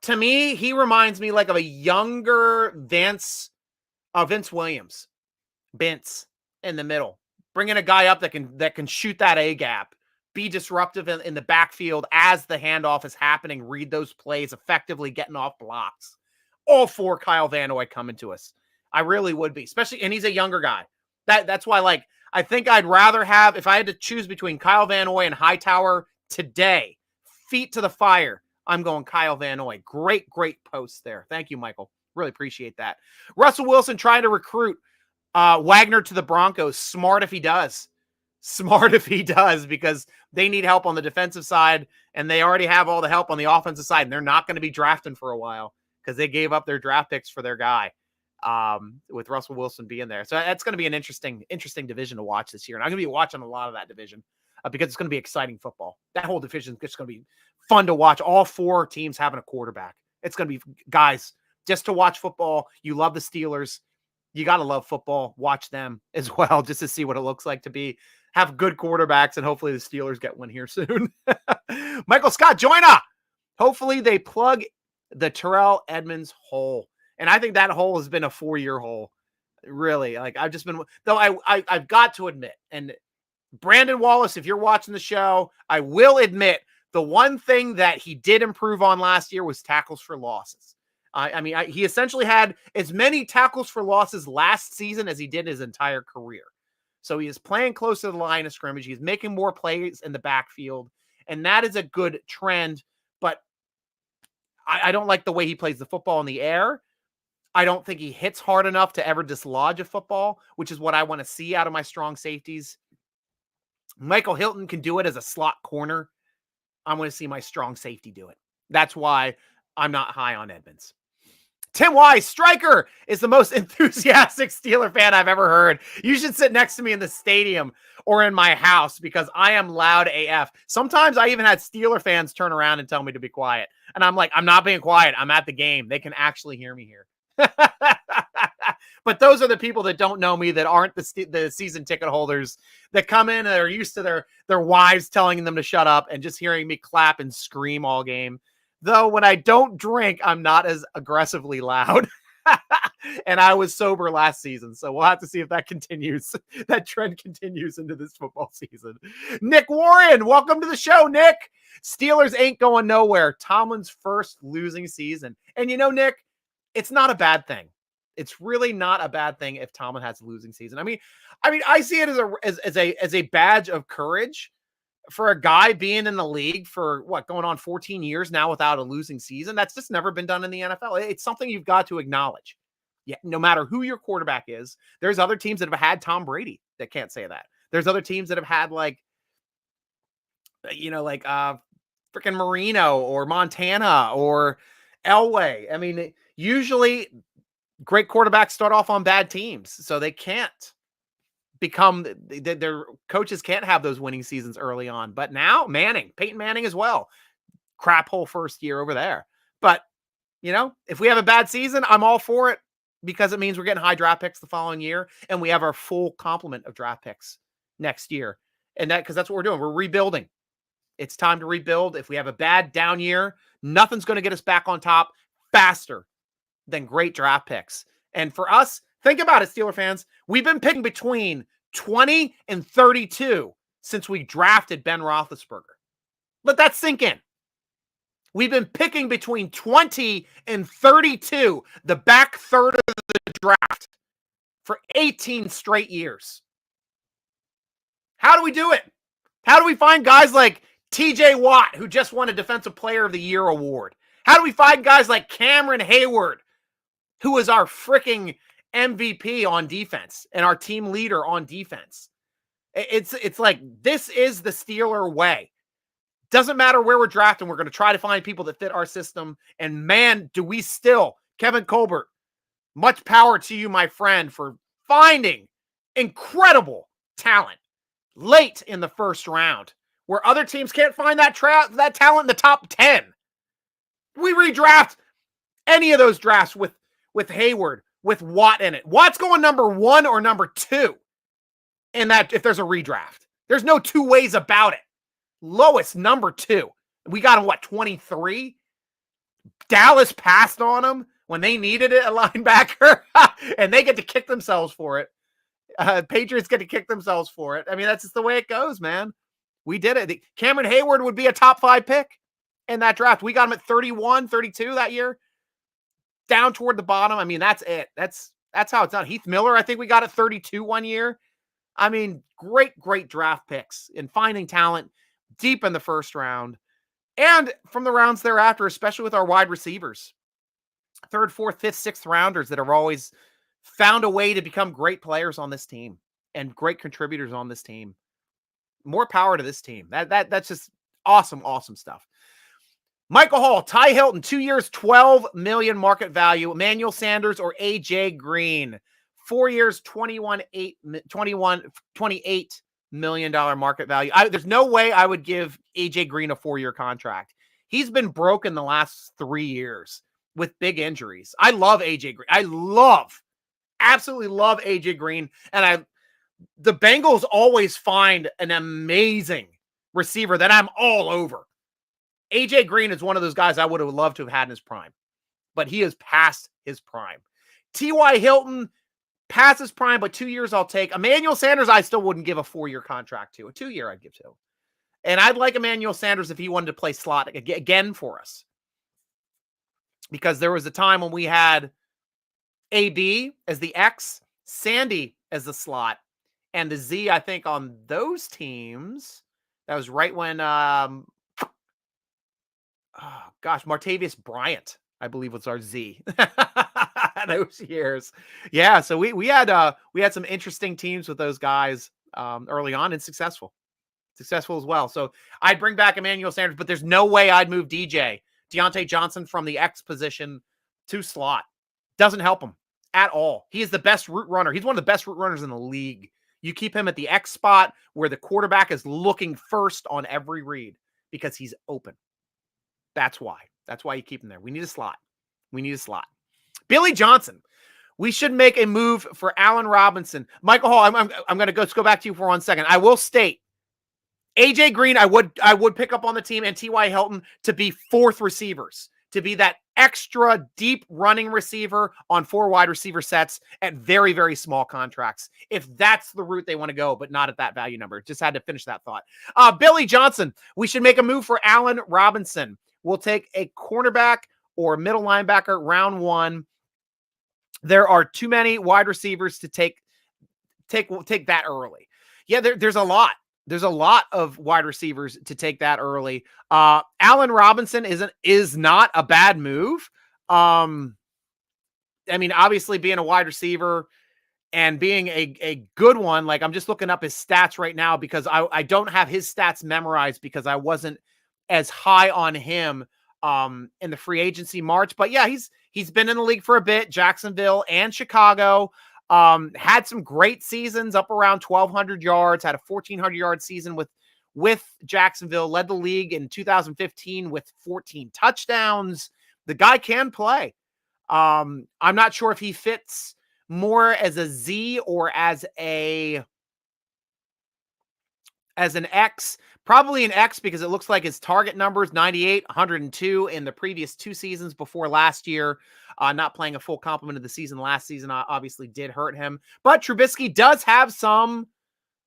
to me, he reminds me like of a younger Vince Williams. Vince in the middle. Bring in a guy up that can shoot that A gap, be disruptive in the backfield as the handoff is happening, read those plays effectively, getting off blocks. All for Kyle Van Noy coming to us. I really would be, especially, and he's a younger guy. That's why, like, I think I'd rather have, if I had to choose between Kyle Van Noy and Hightower today, feet to the fire, I'm going Kyle Van Noy. Great post there. Thank you, Michael. Really appreciate that. Russell Wilson trying to recruit Wagner to the Broncos. Smart if he does. Smart if he does, because they need help on the defensive side, and they already have all the help on the offensive side, and they're not going to be drafting for a while because they gave up their draft picks for their guy with Russell Wilson being there. So that's going to be an interesting division to watch this year, and I'm going to be watching a lot of that division because it's going to be exciting football. That whole division is just going to be fun to watch. All four teams having a quarterback. It's going to be, guys, just to watch football. You love the Steelers. You got to love football. Watch them as well, just to see what it looks like to have good quarterbacks, and hopefully the Steelers get one here soon. Michael Scott, join us. Hopefully they plug the Terrell Edmonds hole. And I think that hole has been a 4-year hole. Really. Like, I've just been, though I've got to admit, and Brandon Wallace, if you're watching the show, I will admit the one thing that he did improve on last year was tackles for losses. He essentially had as many tackles for losses last season as he did his entire career. So he is playing close to the line of scrimmage. He's making more plays in the backfield, and that is a good trend. But I don't like the way he plays the football in the air. I don't think he hits hard enough to ever dislodge a football, which is what I want to see out of my strong safeties. Michael Hilton can do it as a slot corner. I want to see my strong safety do it. That's why I'm not high on Edmonds. Tim Wise, Stryker is the most enthusiastic Steeler fan I've ever heard. You should sit next to me in the stadium or in my house because I am loud AF. Sometimes I even had Steeler fans turn around and tell me to be quiet. And I'm like, I'm not being quiet. I'm at the game. They can actually hear me here. But those are the people that don't know me, that aren't the season ticket holders, that come in and are used to their wives telling them to shut up and just hearing me clap and scream all game. Though when I don't drink, I'm not as aggressively loud. And I was sober last season, so we'll have to see if that continues. That trend continues into this football season. Nick Warren, welcome to the show, Nick. Steelers ain't going nowhere. Tomlin's first losing season. And you know, Nick, it's not a bad thing. It's really not a bad thing if Tomlin has a losing season. I mean, I see it as a badge of courage for a guy being in the league for going on 14 years now without a losing season. That's just never been done in the NFL. It's something you've got to acknowledge. Yeah, no matter who your quarterback is, there's other teams that have had Tom Brady that can't say that. There's other teams that have had freaking Marino or Montana or Elway. I mean, usually great quarterbacks start off on bad teams, so they can't become, their coaches can't have those winning seasons early on. But now Peyton Manning as well, crap hole first year over there. But if we have a bad season, I'm all for it, because it means we're getting high draft picks the following year, and we have our full complement of draft picks next year. And because that's what we're doing. We're rebuilding. It's time to rebuild. If we have a bad down year, nothing's going to get us back on top faster than great draft picks. And for us, think about it, Steeler fans. We've been picking between 20 and 32 since we drafted Ben Roethlisberger. Let that sink in. We've been picking between 20 and 32, the back third of the draft, for 18 straight years. How do we do it? How do we find guys like TJ Watt, who just won a Defensive Player of the Year award? How do we find guys like Cameron Hayward, who is our freaking MVP on defense and our team leader on defense? It's like, this is the Steeler way. Doesn't matter where we're drafting, we're going to try to find people that fit our system. And man, do we still, Kevin Colbert, much power to you, my friend, for finding incredible talent late in the first round, where other teams can't find that talent in the top 10. We redraft any of those drafts with Hayward, with Watt in it. Watt's going number 1 or number 2 in that, if there's a redraft. There's no two ways about it. Lowest number 2. We got him, 23? Dallas passed on him when they needed it, a linebacker, and they get to kick themselves for it. Patriots get to kick themselves for it. I mean, that's just the way it goes, man. We did it. Cameron Hayward would be a top 5 pick in that draft. We got him at 31, 32 that year. Down toward the bottom. I mean, that's it. That's how it's done. Heath Miller, I think we got at 32 one year. I mean, great draft picks in finding talent deep in the first round and from the rounds thereafter, especially with our wide receivers. 3rd, 4th, 5th, 6th rounders that have always found a way to become great players on this team and great contributors on this team. More power to this team. That's just awesome stuff. Michael Hall, Ty Hilton, 2 years, $12 million market value. Emmanuel Sanders or AJ Green, 4 years, $28 million market value. There's no way I would give AJ Green a 4-year contract. He's been broken the last 3 years with big injuries. I love AJ Green. Absolutely love AJ Green. And the Bengals always find an amazing receiver that I'm all over. AJ Green is one of those guys I would have loved to have had in his prime, but he is past his prime. T.Y. Hilton, past his prime, but 2 years I'll take. Emmanuel Sanders, I still wouldn't give a 4-year contract to. A 2-year I'd give to. And I'd like Emmanuel Sanders if he wanted to play slot again for us. Because there was a time when we had AB as the X, Sandy as the slot, and the Z, I think, on those teams. That was right when Martavius Bryant, I believe, was our Z. Those years. Yeah, so we had some interesting teams with those guys early on and successful as well. So I'd bring back Emmanuel Sanders, but there's no way I'd move Deontay Johnson from the X position to slot. Doesn't help him at all. He is the best route runner. He's one of the best route runners in the league. You keep him at the X spot where the quarterback is looking first on every read because he's open. That's why you keep him there. We need a slot. Billy Johnson. We should make a move for Allen Robinson. Michael Hall, I'm going to go back to you for 1 second. I will state AJ Green, I would pick up on the team, and T.Y. Hilton to be 4th receivers, to be that extra deep running receiver on 4 wide receiver sets at very, very small contracts. If that's the route they want to go, but not at that value number. Just had to finish that thought. Billy Johnson, we should make a move for Allen Robinson. We'll take a cornerback or middle linebacker round 1. There are too many wide receivers to take that early. Yeah, there's a lot. There's a lot of wide receivers to take that early. Allen Robinson is not a bad move. I mean, obviously being a wide receiver and being a good one, like I'm just looking up his stats right now because I don't have his stats memorized because I wasn't as high on him in the free agency March. But yeah, he's been in the league for a bit, Jacksonville and Chicago. Had some great seasons up around 1,200 yards, had a 1,400-yard season with Jacksonville, led the league in 2015 with 14 touchdowns. The guy can play. I'm not sure if he fits more as a Z or as an X. Probably an X because it looks like his target numbers 98, 102 in the previous 2 seasons before last year. Not playing a full complement of the season last season obviously did hurt him. But Trubisky does have some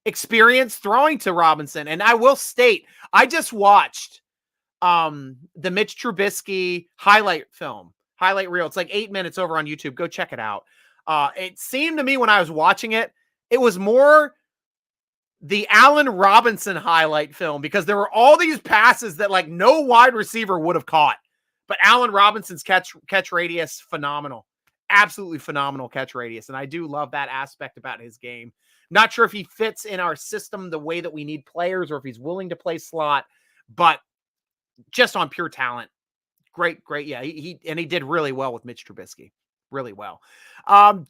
experience throwing to Robinson. And I will state, I just watched the Mitch Trubisky highlight reel. It's like 8 minutes over on YouTube. Go check it out. It seemed to me when I was watching it, it was more the Allen Robinson highlight film because there were all these passes that like no wide receiver would have caught. But Allen Robinson's catch radius, phenomenal. Absolutely phenomenal catch radius. And I do love that aspect about his game. Not sure if he fits in our system the way that we need players or if he's willing to play slot, but just on pure talent. Great. Yeah, he did really well with Mitch Trubisky. Really well.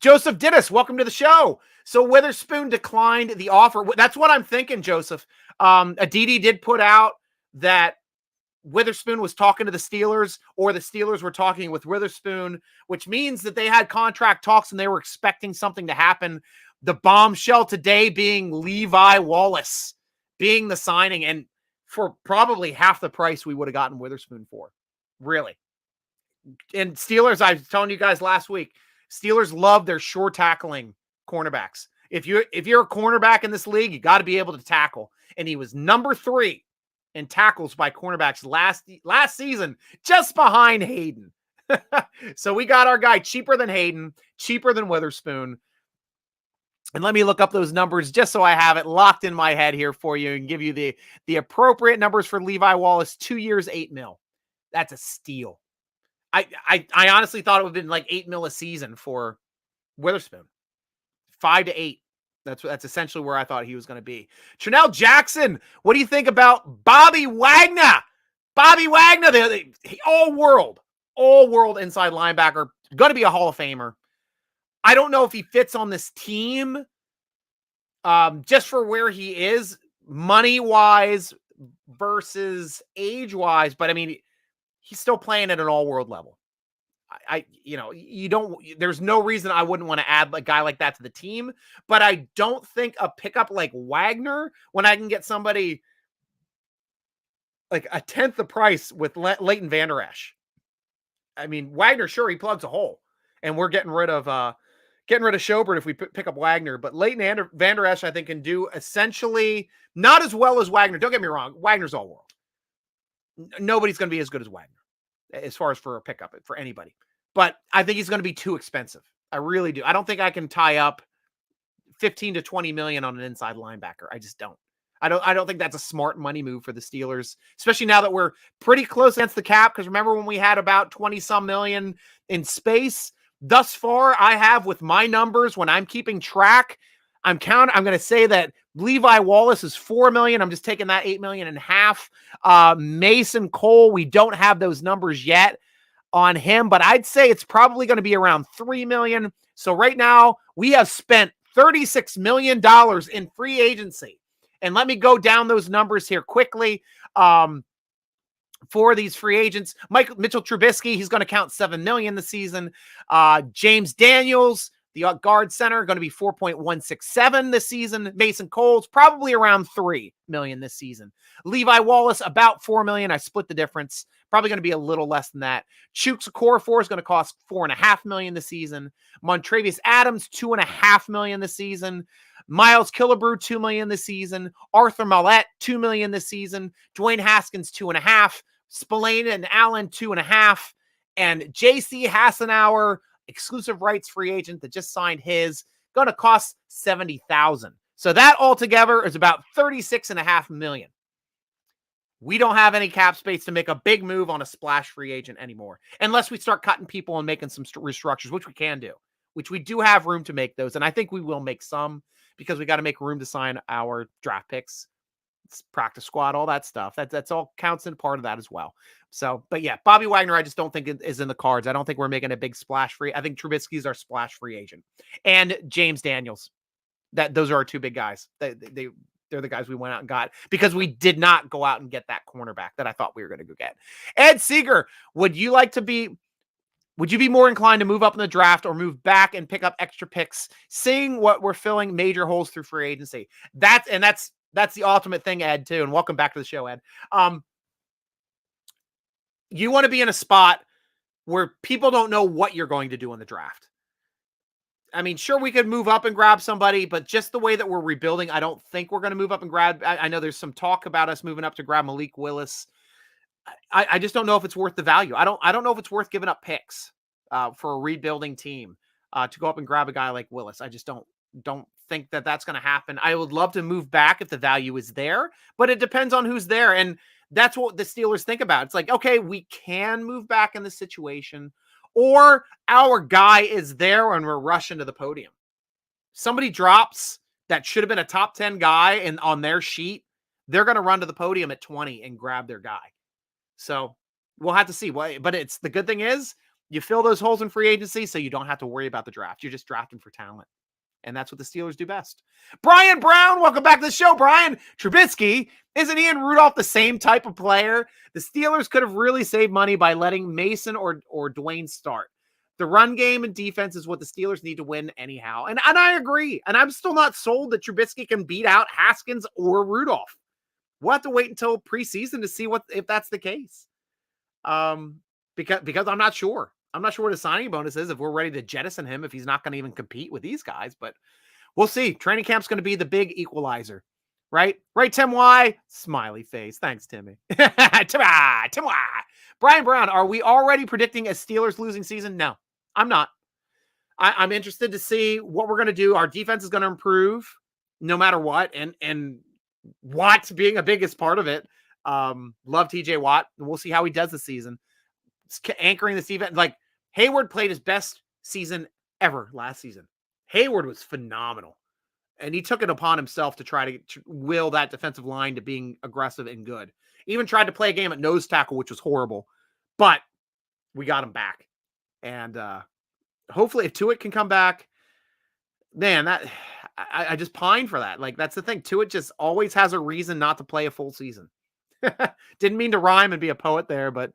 Joseph Dittis, welcome to the show. So Witherspoon declined the offer. That's what I'm thinking, Joseph. Aditi did put out that Witherspoon was talking to the Steelers or the Steelers were talking with Witherspoon, which means that they had contract talks and they were expecting something to happen. The bombshell today being Levi Wallace being the signing and for probably half the price we would have gotten Witherspoon for. Really. And Steelers, I was telling you guys last week, Steelers love their short tackling cornerbacks. If you're a cornerback in this league, you got to be able to tackle. And he was number 3 in tackles by cornerbacks last season, just behind Hayden. So we got our guy cheaper than Hayden, cheaper than Witherspoon. And let me look up those numbers just so I have it locked in my head here for you and give you the appropriate numbers for Levi Wallace. 2 years, $8 million. That's a steal. I honestly thought it would have been like $8 million a season for Witherspoon. 5 to 8. That's essentially where I thought he was going to be. Chanel Jackson, what do you think about Bobby Wagner? Bobby Wagner, the all-world inside linebacker, going to be a Hall of Famer. I don't know if he fits on this team just for where he is, money-wise versus age-wise, but I mean, he's still playing at an all-world level. There's no reason I wouldn't want to add a guy like that to the team, but I don't think a pickup like Wagner, when I can get somebody like a 10th the price with Leighton Vander Esch. I mean, Wagner, sure, he plugs a hole, and we're getting rid of Schobert if we pick up Wagner, but Leighton Vander Esch, I think, can do essentially not as well as Wagner. Don't get me wrong. Wagner's all world. Nobody's going to be as good as Wagner as far as for a pickup for anybody, but I think he's going to be too expensive. I really do. I don't think I can tie up 15 to 20 million on an inside linebacker. I just don't. I don't think that's a smart money move for the Steelers, especially now that we're pretty close against the cap. Because remember when we had about 20 some million in space? Thus far, I have with my numbers, when I'm keeping track, I'm going to say that Levi Wallace is $4 million. I'm just taking that $8 million in half. Mason Cole, we don't have those numbers yet on him, but I'd say it's probably going to be around $3 million. So right now we have spent $36 million in free agency. And let me go down those numbers here quickly. For these free agents, Mitchell Trubisky, he's going to count $7 million this season. James Daniels, the guard center, going to be 4.167 this season. Mason Cole's probably around $3 million this season. Levi Wallace, about $4 million. I split the difference. Probably going to be a little less than that. Chuks Okorafor is going to cost $4.5 million this season. Montravius Adams, $2.5 million this season. Miles Killebrew, $2 million this season. Arthur Mallette, $2 million this season. Dwayne Haskins, $2.5 million. Spillane and Allen, $2.5 million. And J.C. Hassenauer, exclusive rights free agent that just signed his, going to cost $70,000. So that altogether is about $36.5 million. We don't have any cap space to make a big move on a splash free agent anymore, unless we start cutting people and making some restructures, which we can do, which we do have room to make those. And I think we will make some, because we got to make room to sign our draft picks, practice squad, all that stuff. That's all counts in part of that as well. So, but yeah, Bobby Wagner, I just don't think it is in the cards. I don't think we're making a big splash free. I think Trubisky's our splash free agent, and James Daniels. Those are our two big guys. They're the guys we went out and got, because we did not go out and get that cornerback that I thought we were going to go get. Ed Seeger, would you be more inclined to move up in the draft or move back and pick up extra picks, seeing what we're filling major holes through free agency? That's the ultimate thing, Ed, too. And welcome back to the show, Ed. You want to be in a spot where people don't know what you're going to do in the draft. I mean, sure, we could move up and grab somebody, but just the way that we're rebuilding, I don't think we're going to move up and grab. I know there's some talk about us moving up to grab Malik Willis. I just don't know if it's worth the value. I don't know if it's worth giving up picks for a rebuilding team to go up and grab a guy like Willis. I just don't think that that's going to happen. I would love to move back if the value is there, but it depends on who's there. And that's what the Steelers think about. It's like, okay, we can move back in this situation, or our guy is there and we're rushing to the podium. Somebody drops that should have been a top 10 guy and on their sheet, they're going to run to the podium at 20 and grab their guy. So we'll have to see. But it's the good thing is you fill those holes in free agency, so you don't have to worry about the draft. You're just drafting for talent. And that's what the Steelers do best. Brian Brown, welcome back to the show. Brian, Trubisky, isn't Ian Rudolph the same type of player? The Steelers could have really saved money by letting Mason or Dwayne start. The run game and defense is what the Steelers need to win anyhow. And I agree. And I'm still not sold that Trubisky can beat out Haskins or Rudolph. We'll have to wait until preseason to see if that's the case. Because I'm not sure. I'm not sure what his signing bonus is, if we're ready to jettison him, if he's not going to even compete with these guys, but We'll see. Training camp's going to be the big equalizer, right? Right, Tim Y? Smiley face. Thanks, Timmy. Tim Y. Brian Brown, are we already predicting a Steelers losing season? No, I'm not. I'm interested to see what we're going to do. Our defense is going to improve no matter what, and Watt being a biggest part of it. Love TJ Watt. We'll see how he does this season. Anchoring this event, like Hayward played his best season ever last season. Hayward was phenomenal, and he took it upon himself to try to will that defensive line to being aggressive and good. Even tried to play a game at nose tackle, which was horrible, but we got him back. And hopefully if Tuitt can come back, man, that I just pine for that. Like, that's the thing. Tuitt just always has a reason not to play a full season. Didn't mean to rhyme and be a poet there, but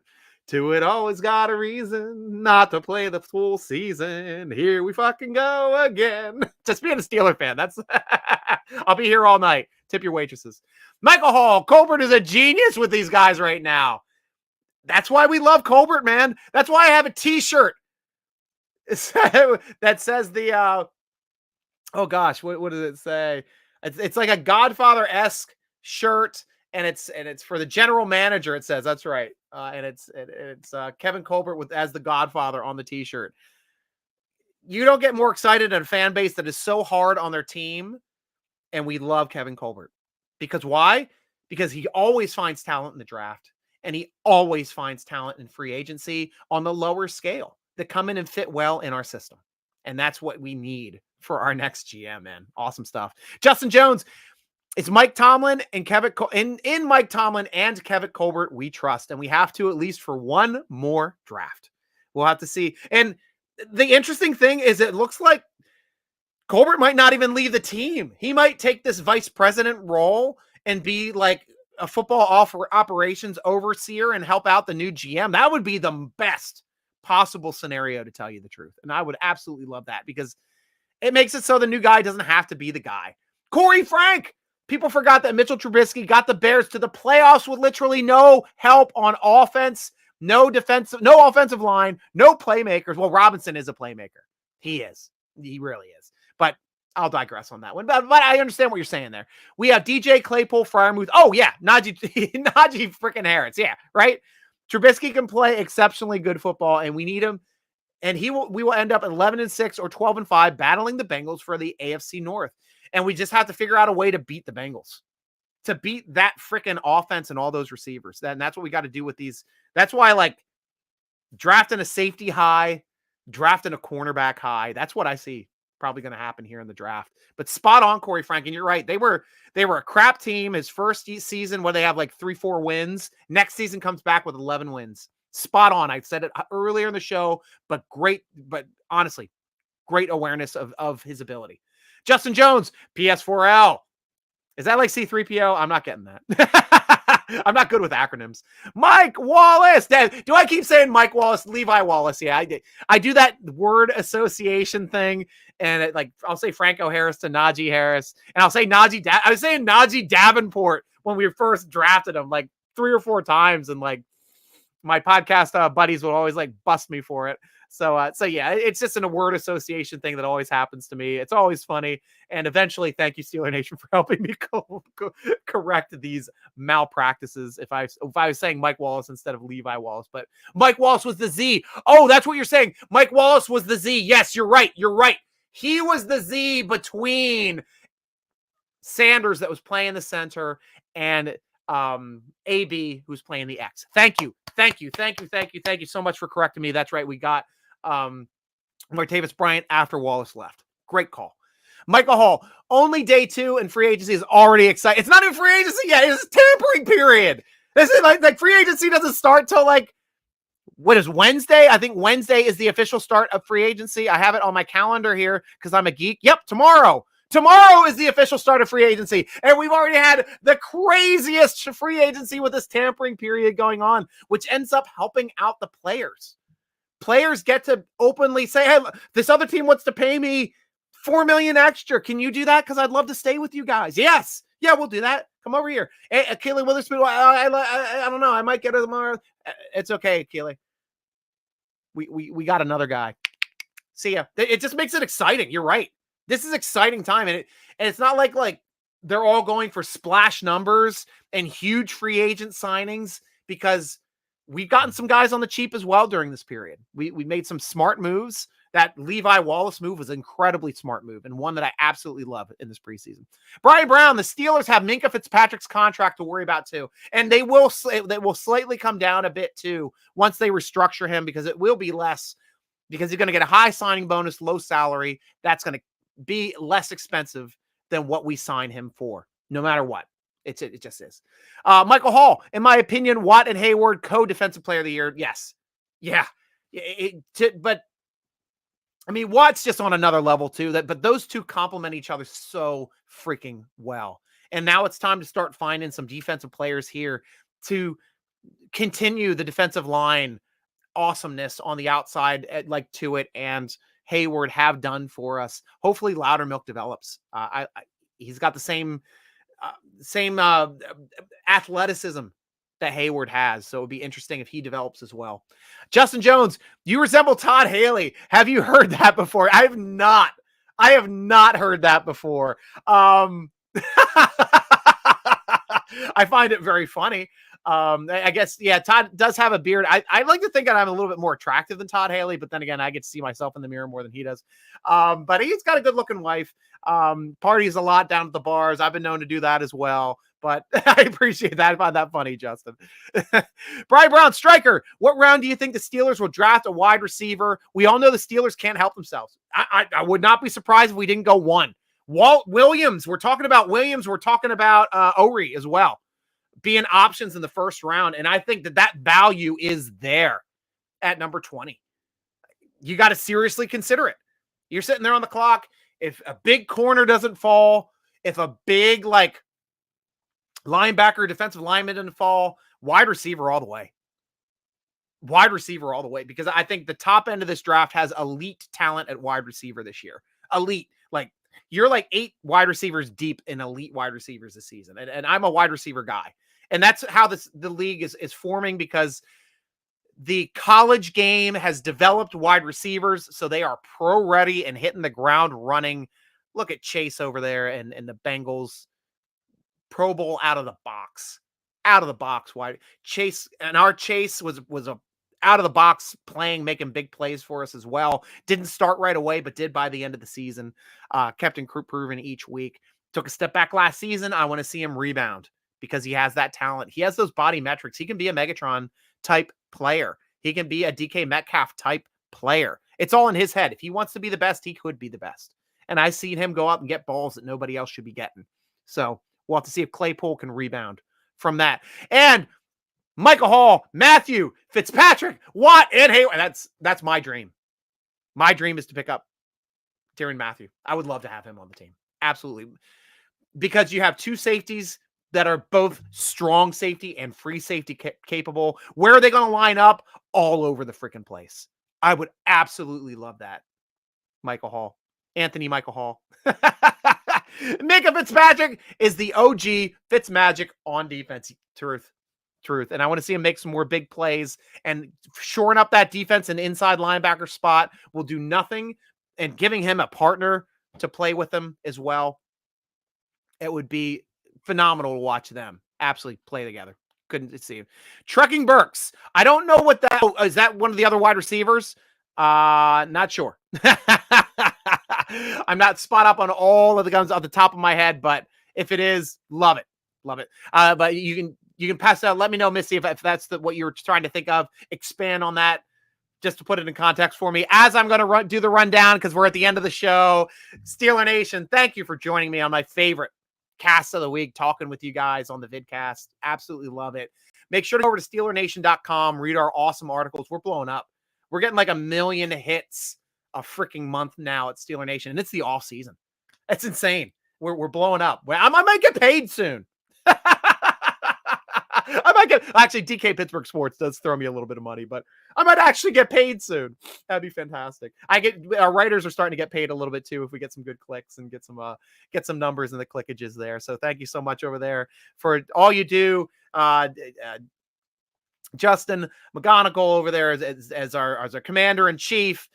Tuitt always got a reason not to play the full season. Here we fucking go again. Just being a Steeler fan. That's I'll be here all night. Tip your waitresses. Michael Hall, Colbert is a genius with these guys right now. That's why we love Colbert, man. That's why I have a t-shirt that says the oh gosh, what does it say? It's like a Godfather-esque shirt, and it's for the general manager. It says, that's right, and it's Kevin Colbert as the Godfather on the t-shirt. You don't get more excited at a fan base that is so hard on their team, and we love Kevin Colbert. Because why? Because he always finds talent in the draft, and he always finds talent in free agency on the lower scale that come in and fit well in our system. And that's what we need for our next GM, man. Awesome stuff. Justin Jones, it's Mike Tomlin and Kevin in Mike Tomlin and Kevin Colbert we trust, and we have to at least for one more draft. We'll have to see. And the interesting thing is it looks like Colbert might not even leave the team. He might take this vice president role and be like a football operations overseer and help out the new GM. That would be the best possible scenario, to tell you the truth. And I would absolutely love that, because it makes it so the new guy doesn't have to be the guy. Corey Frank. People forgot that Mitchell Trubisky got the Bears to the playoffs with literally no help on offense, no offensive line, no playmakers. Well, Robinson is a playmaker. He is. He really is. But I'll digress on that one. But I understand what you're saying there. We have DJ Claypool, Freiermuth. Oh, yeah. Najee freaking Harris. Yeah, right? Trubisky can play exceptionally good football, and we need him. And we will end up 11-6 or 12-5 battling the Bengals for the AFC North. And we just have to figure out a way to beat the Bengals, to beat that freaking offense and all those receivers. And that's what we got to do with these. That's why, like, drafting a safety high, drafting a cornerback high, that's what I see probably going to happen here in the draft. But spot on, Corey Frank, and you're right. They were a crap team his first season where they have like 3-4 wins. Next season comes back with 11 wins. Spot on. I said it earlier in the show, but honestly, great awareness of his ability. Justin Jones, PS4L. Is that like C3PO? I'm not getting that. I'm not good with acronyms. Mike Wallace. Do I keep saying Mike Wallace? Levi Wallace. Yeah, I do that word association thing. And I'll say Franco Harris to Najee Harris. And I'll say I was saying Najee Davenport when we first drafted him like 3 or 4 times. And like my podcast buddies would always like bust me for it. So yeah, it's just a word association thing that always happens to me. It's always funny. And eventually, thank you, Steeler Nation, for helping me correct these malpractices. If I was saying Mike Wallace instead of Levi Wallace, but Mike Wallace was the Z. Oh, that's what you're saying. Mike Wallace was the Z. Yes, you're right. You're right. He was the Z between Sanders that was playing the center and AB who's playing the X. Thank you so much for correcting me. That's right. We got Martavis Bryant after Wallace left. Great call. Michael Hall, only day 2 and free agency is already exciting. It's not even free agency yet. It's tampering period. This is like free agency doesn't start till like, what is Wednesday? I think Wednesday is the official start of free agency. I have it on my calendar here because I'm a geek. Yep, tomorrow. Tomorrow is the official start of free agency. And we've already had the craziest free agency with this tampering period going on, which ends up helping out the players. Players get to openly say, hey, this other team wants to pay me $4 million extra. Can you do that? Because I'd love to stay with you guys. Yes. Yeah, we'll do that. Come over here. Hey, Keely Witherspoon, I don't know. I might get her tomorrow. It's okay, Keely. We got another guy. See ya. It just makes it exciting. You're right. This is exciting time, and it's not like they're all going for splash numbers and huge free agent signings, because we've gotten some guys on the cheap as well during this period. We made some smart moves. That Levi Wallace move was an incredibly smart move, and one that I absolutely love in this preseason. Brian Brown, the Steelers have Minkah Fitzpatrick's contract to worry about too, and they will slightly come down a bit too once they restructure him, because it will be less, because he's going to get a high signing bonus, low salary. That's going to be less expensive than what we sign him for, no matter what. It just is. Michael Hall, in my opinion, Watt and Hayward, co-defensive player of the year. Yes. Yeah. But I mean, Watt's just on another level too. But those two complement each other so freaking well. And now it's time to start finding some defensive players here to continue the defensive line awesomeness on the outside, like Tuitt and Hayward have done for us. Hopefully Loudermilk develops. He's got the same athleticism that Hayward has. So it would be interesting if he develops as well. Justin Jones, you resemble Todd Haley. Have you heard that before? I have not heard that before. I find it very funny. I guess, yeah, Todd does have a beard. I like to think that I'm a little bit more attractive than Todd Haley, but then again, I get to see myself in the mirror more than he does. But he's got a good looking wife. Parties a lot down at the bars. I've been known to do that as well, but I appreciate that. I find that funny, Justin. Brian Brown, Striker, what round do you think the Steelers will draft a wide receiver? We all know the Steelers can't help themselves. I would not be surprised if we didn't go one. Walt Williams, we're talking about Williams. We're talking about Ori as well, being options in the first round. And I think that value is there at number 20. You got to seriously consider it. You're sitting there on the clock. If a big corner doesn't fall, if a big linebacker, defensive lineman doesn't fall, wide receiver all the way. Wide receiver all the way, because I think the top end of this draft has elite talent at wide receiver this year. Elite. You're 8 wide receivers deep in elite wide receivers this season. And I'm a wide receiver guy. And that's how the league is forming, because the college game has developed wide receivers, so they are pro ready and hitting the ground running. Look at Chase over there and the Bengals. Pro Bowl out of the box. Wide Chase, and our Chase was a out of the box playing, making big plays for us as well. Didn't start right away, but did by the end of the season. Kept improving each week. Took a step back last season. I want to see him rebound, because he has that talent. He has those body metrics. He can be a Megatron type player. He can be a DK Metcalf type player. It's all in his head. If he wants to be the best, he could be the best. And I've seen him go out and get balls that nobody else should be getting. So we'll have to see if Claypool can rebound from that. And Michael Hall, Matthew, Fitzpatrick, Watt, and Hayward. That's my dream. My dream is to pick up Tyrann Mathieu. I would love to have him on the team. Absolutely. Because you have two safeties that are both strong safety and free safety capable. Where are they going to line up? All over the freaking place. I would absolutely love that. Michael Hall. Anthony Michael Hall. Minkah Fitzpatrick is the OG Fitzmagic on defense. Truth. And I want to see him make some more big plays, and shoring up that defense and inside linebacker spot will do nothing, and giving him a partner to play with him as well. It would be phenomenal to watch them absolutely play together. Couldn't see him. Trucking Burks. I don't know what that is. That one of the other wide receivers? Not sure. I'm not spot up on all of the guns off the top of my head, but if it is, love it. But you can pass it out. Let me know, Missy, if that's what you were trying to think of. Expand on that, just to put it in context for me, as I'm going to do the rundown, because we're at the end of the show. Steeler Nation, thank you for joining me on my favorite cast of the week, talking with you guys on the Vidcast. Absolutely love it. Make sure to go over to SteelerNation.com, read our awesome articles. We're blowing up. We're getting 1 million hits a freaking month now at Steeler Nation, and it's the off season. It's insane. We're blowing up. I might get paid soon. I might get, actually, DK Pittsburgh Sports does throw me a little bit of money, but I might actually get paid soon. That'd be fantastic. Our writers are starting to get paid a little bit too, if we get some good clicks and get some numbers in the clickages there. So thank you so much over there for all you do. Justin McGonigal over there as our commander in chief.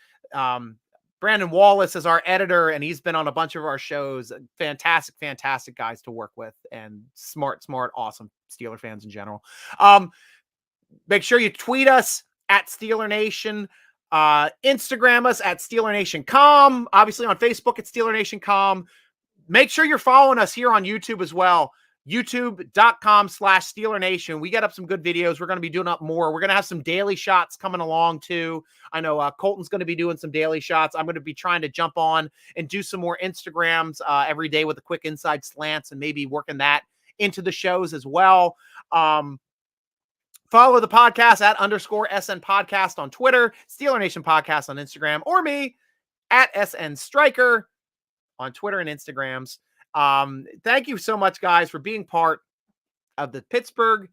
Brandon Wallace is our editor, and he's been on a bunch of our shows. Fantastic guys to work with, and smart, awesome Steeler fans in general. Make sure you tweet us at Steeler Nation, Instagram us at Steeler Nation.com, obviously on Facebook at Steeler Nation.com. Make sure you're following us here on YouTube as well. YouTube.com/Steeler Nation. We get up some good videos. We're going to be doing up more. We're going to have some daily shots coming along too. I know Colton's going to be doing some daily shots. I'm going to be trying to jump on and do some more Instagrams every day with the quick inside slants and maybe working that into the shows as well. Follow the podcast at _SN Podcast on Twitter, Steeler Nation Podcast on Instagram, or me at SN.Stryker on Twitter and Instagrams. Thank you so much, guys, for being part of the Pittsburgh,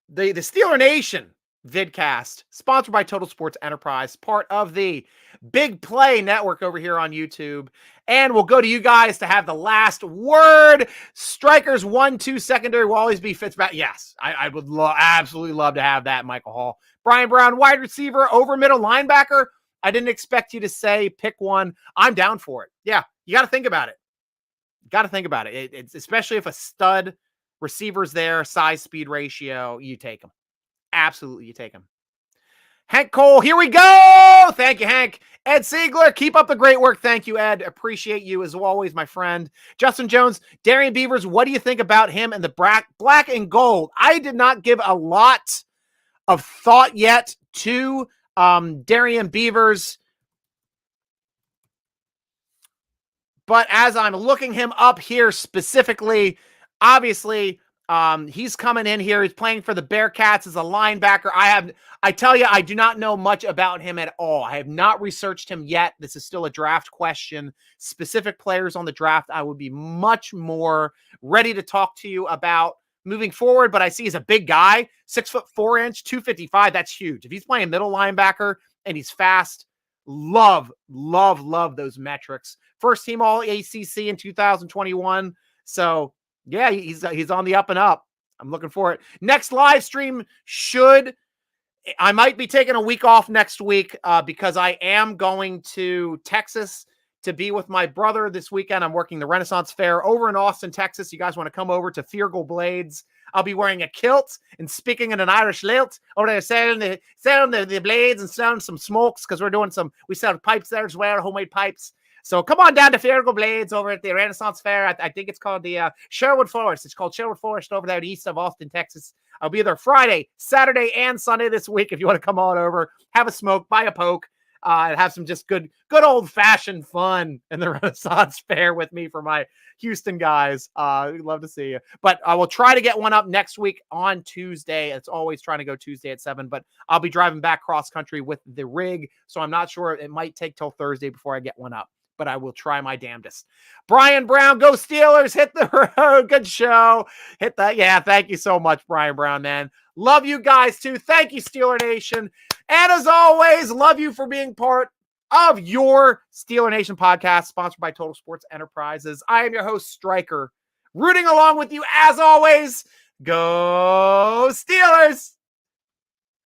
the Steeler Nation vidcast, sponsored by Total Sports Enterprise, part of the Big Play Network over here on YouTube. And we'll go to you guys to have the last word. Strikers 1-2 secondary will always be Fitzpatrick. Yes, I would absolutely love to have that, Michael Hall. Brian Brown, wide receiver, over middle linebacker. I didn't expect you to say pick one. I'm down for it. Yeah, you got to think about it. It's especially if a stud receiver's there, size speed ratio, you take them. Absolutely, you take them. Hank Cole, here we go. Thank you, Hank. Ed Siegler, keep up the great work. Thank you, Ed. Appreciate you as always, my friend. Justin Jones, Darian Beavers, what do you think about him and the black and gold? I did not give a lot of thought yet to Darian Beavers, but as I'm looking him up here specifically, obviously, he's coming in here. He's playing for the Bearcats as a linebacker. I tell you, I do not know much about him at all. I have not researched him yet. This is still a draft question. Specific players on the draft, I would be much more ready to talk to you about moving forward, but I see he's a big guy, 6'4", 255. That's huge. If he's playing middle linebacker and he's fast, love those metrics. First team all ACC in 2021. So yeah, he's on the up and up. I'm looking for it. Next live stream I might be taking a week off next week because I am going to Texas to be with my brother this weekend. I'm working the Renaissance Fair over in Austin, Texas. You guys want to come over to Feargal Blades? I'll be wearing a kilt and speaking in an Irish lilt over there, selling the blades and selling some smokes because we sell pipes there as well, homemade pipes. So come on down to Feargal Blades over at the Renaissance Fair. I think it's called the Sherwood Forest. It's called Sherwood Forest over there east of Austin, Texas. I'll be there Friday, Saturday, and Sunday this week. If you want to come on over, have a smoke, buy a poke, and have some just good old-fashioned fun in the Renaissance Fair with me for my Houston guys. We'd love to see you. But I will try to get one up next week on Tuesday. It's always trying to go Tuesday at 7, but I'll be driving back cross-country with the rig, so I'm not sure. It might take till Thursday before I get one up, but I will try my damnedest. Brian Brown, go Steelers, hit the road. Good show. Hit that. Yeah, thank you so much, Brian Brown, man. Love you guys, too. Thank you, Steeler Nation. And as always, love you for being part of your Steeler Nation podcast, sponsored by Total Sports Enterprises. I am your host, Stryker, rooting along with you as always. Go Steelers!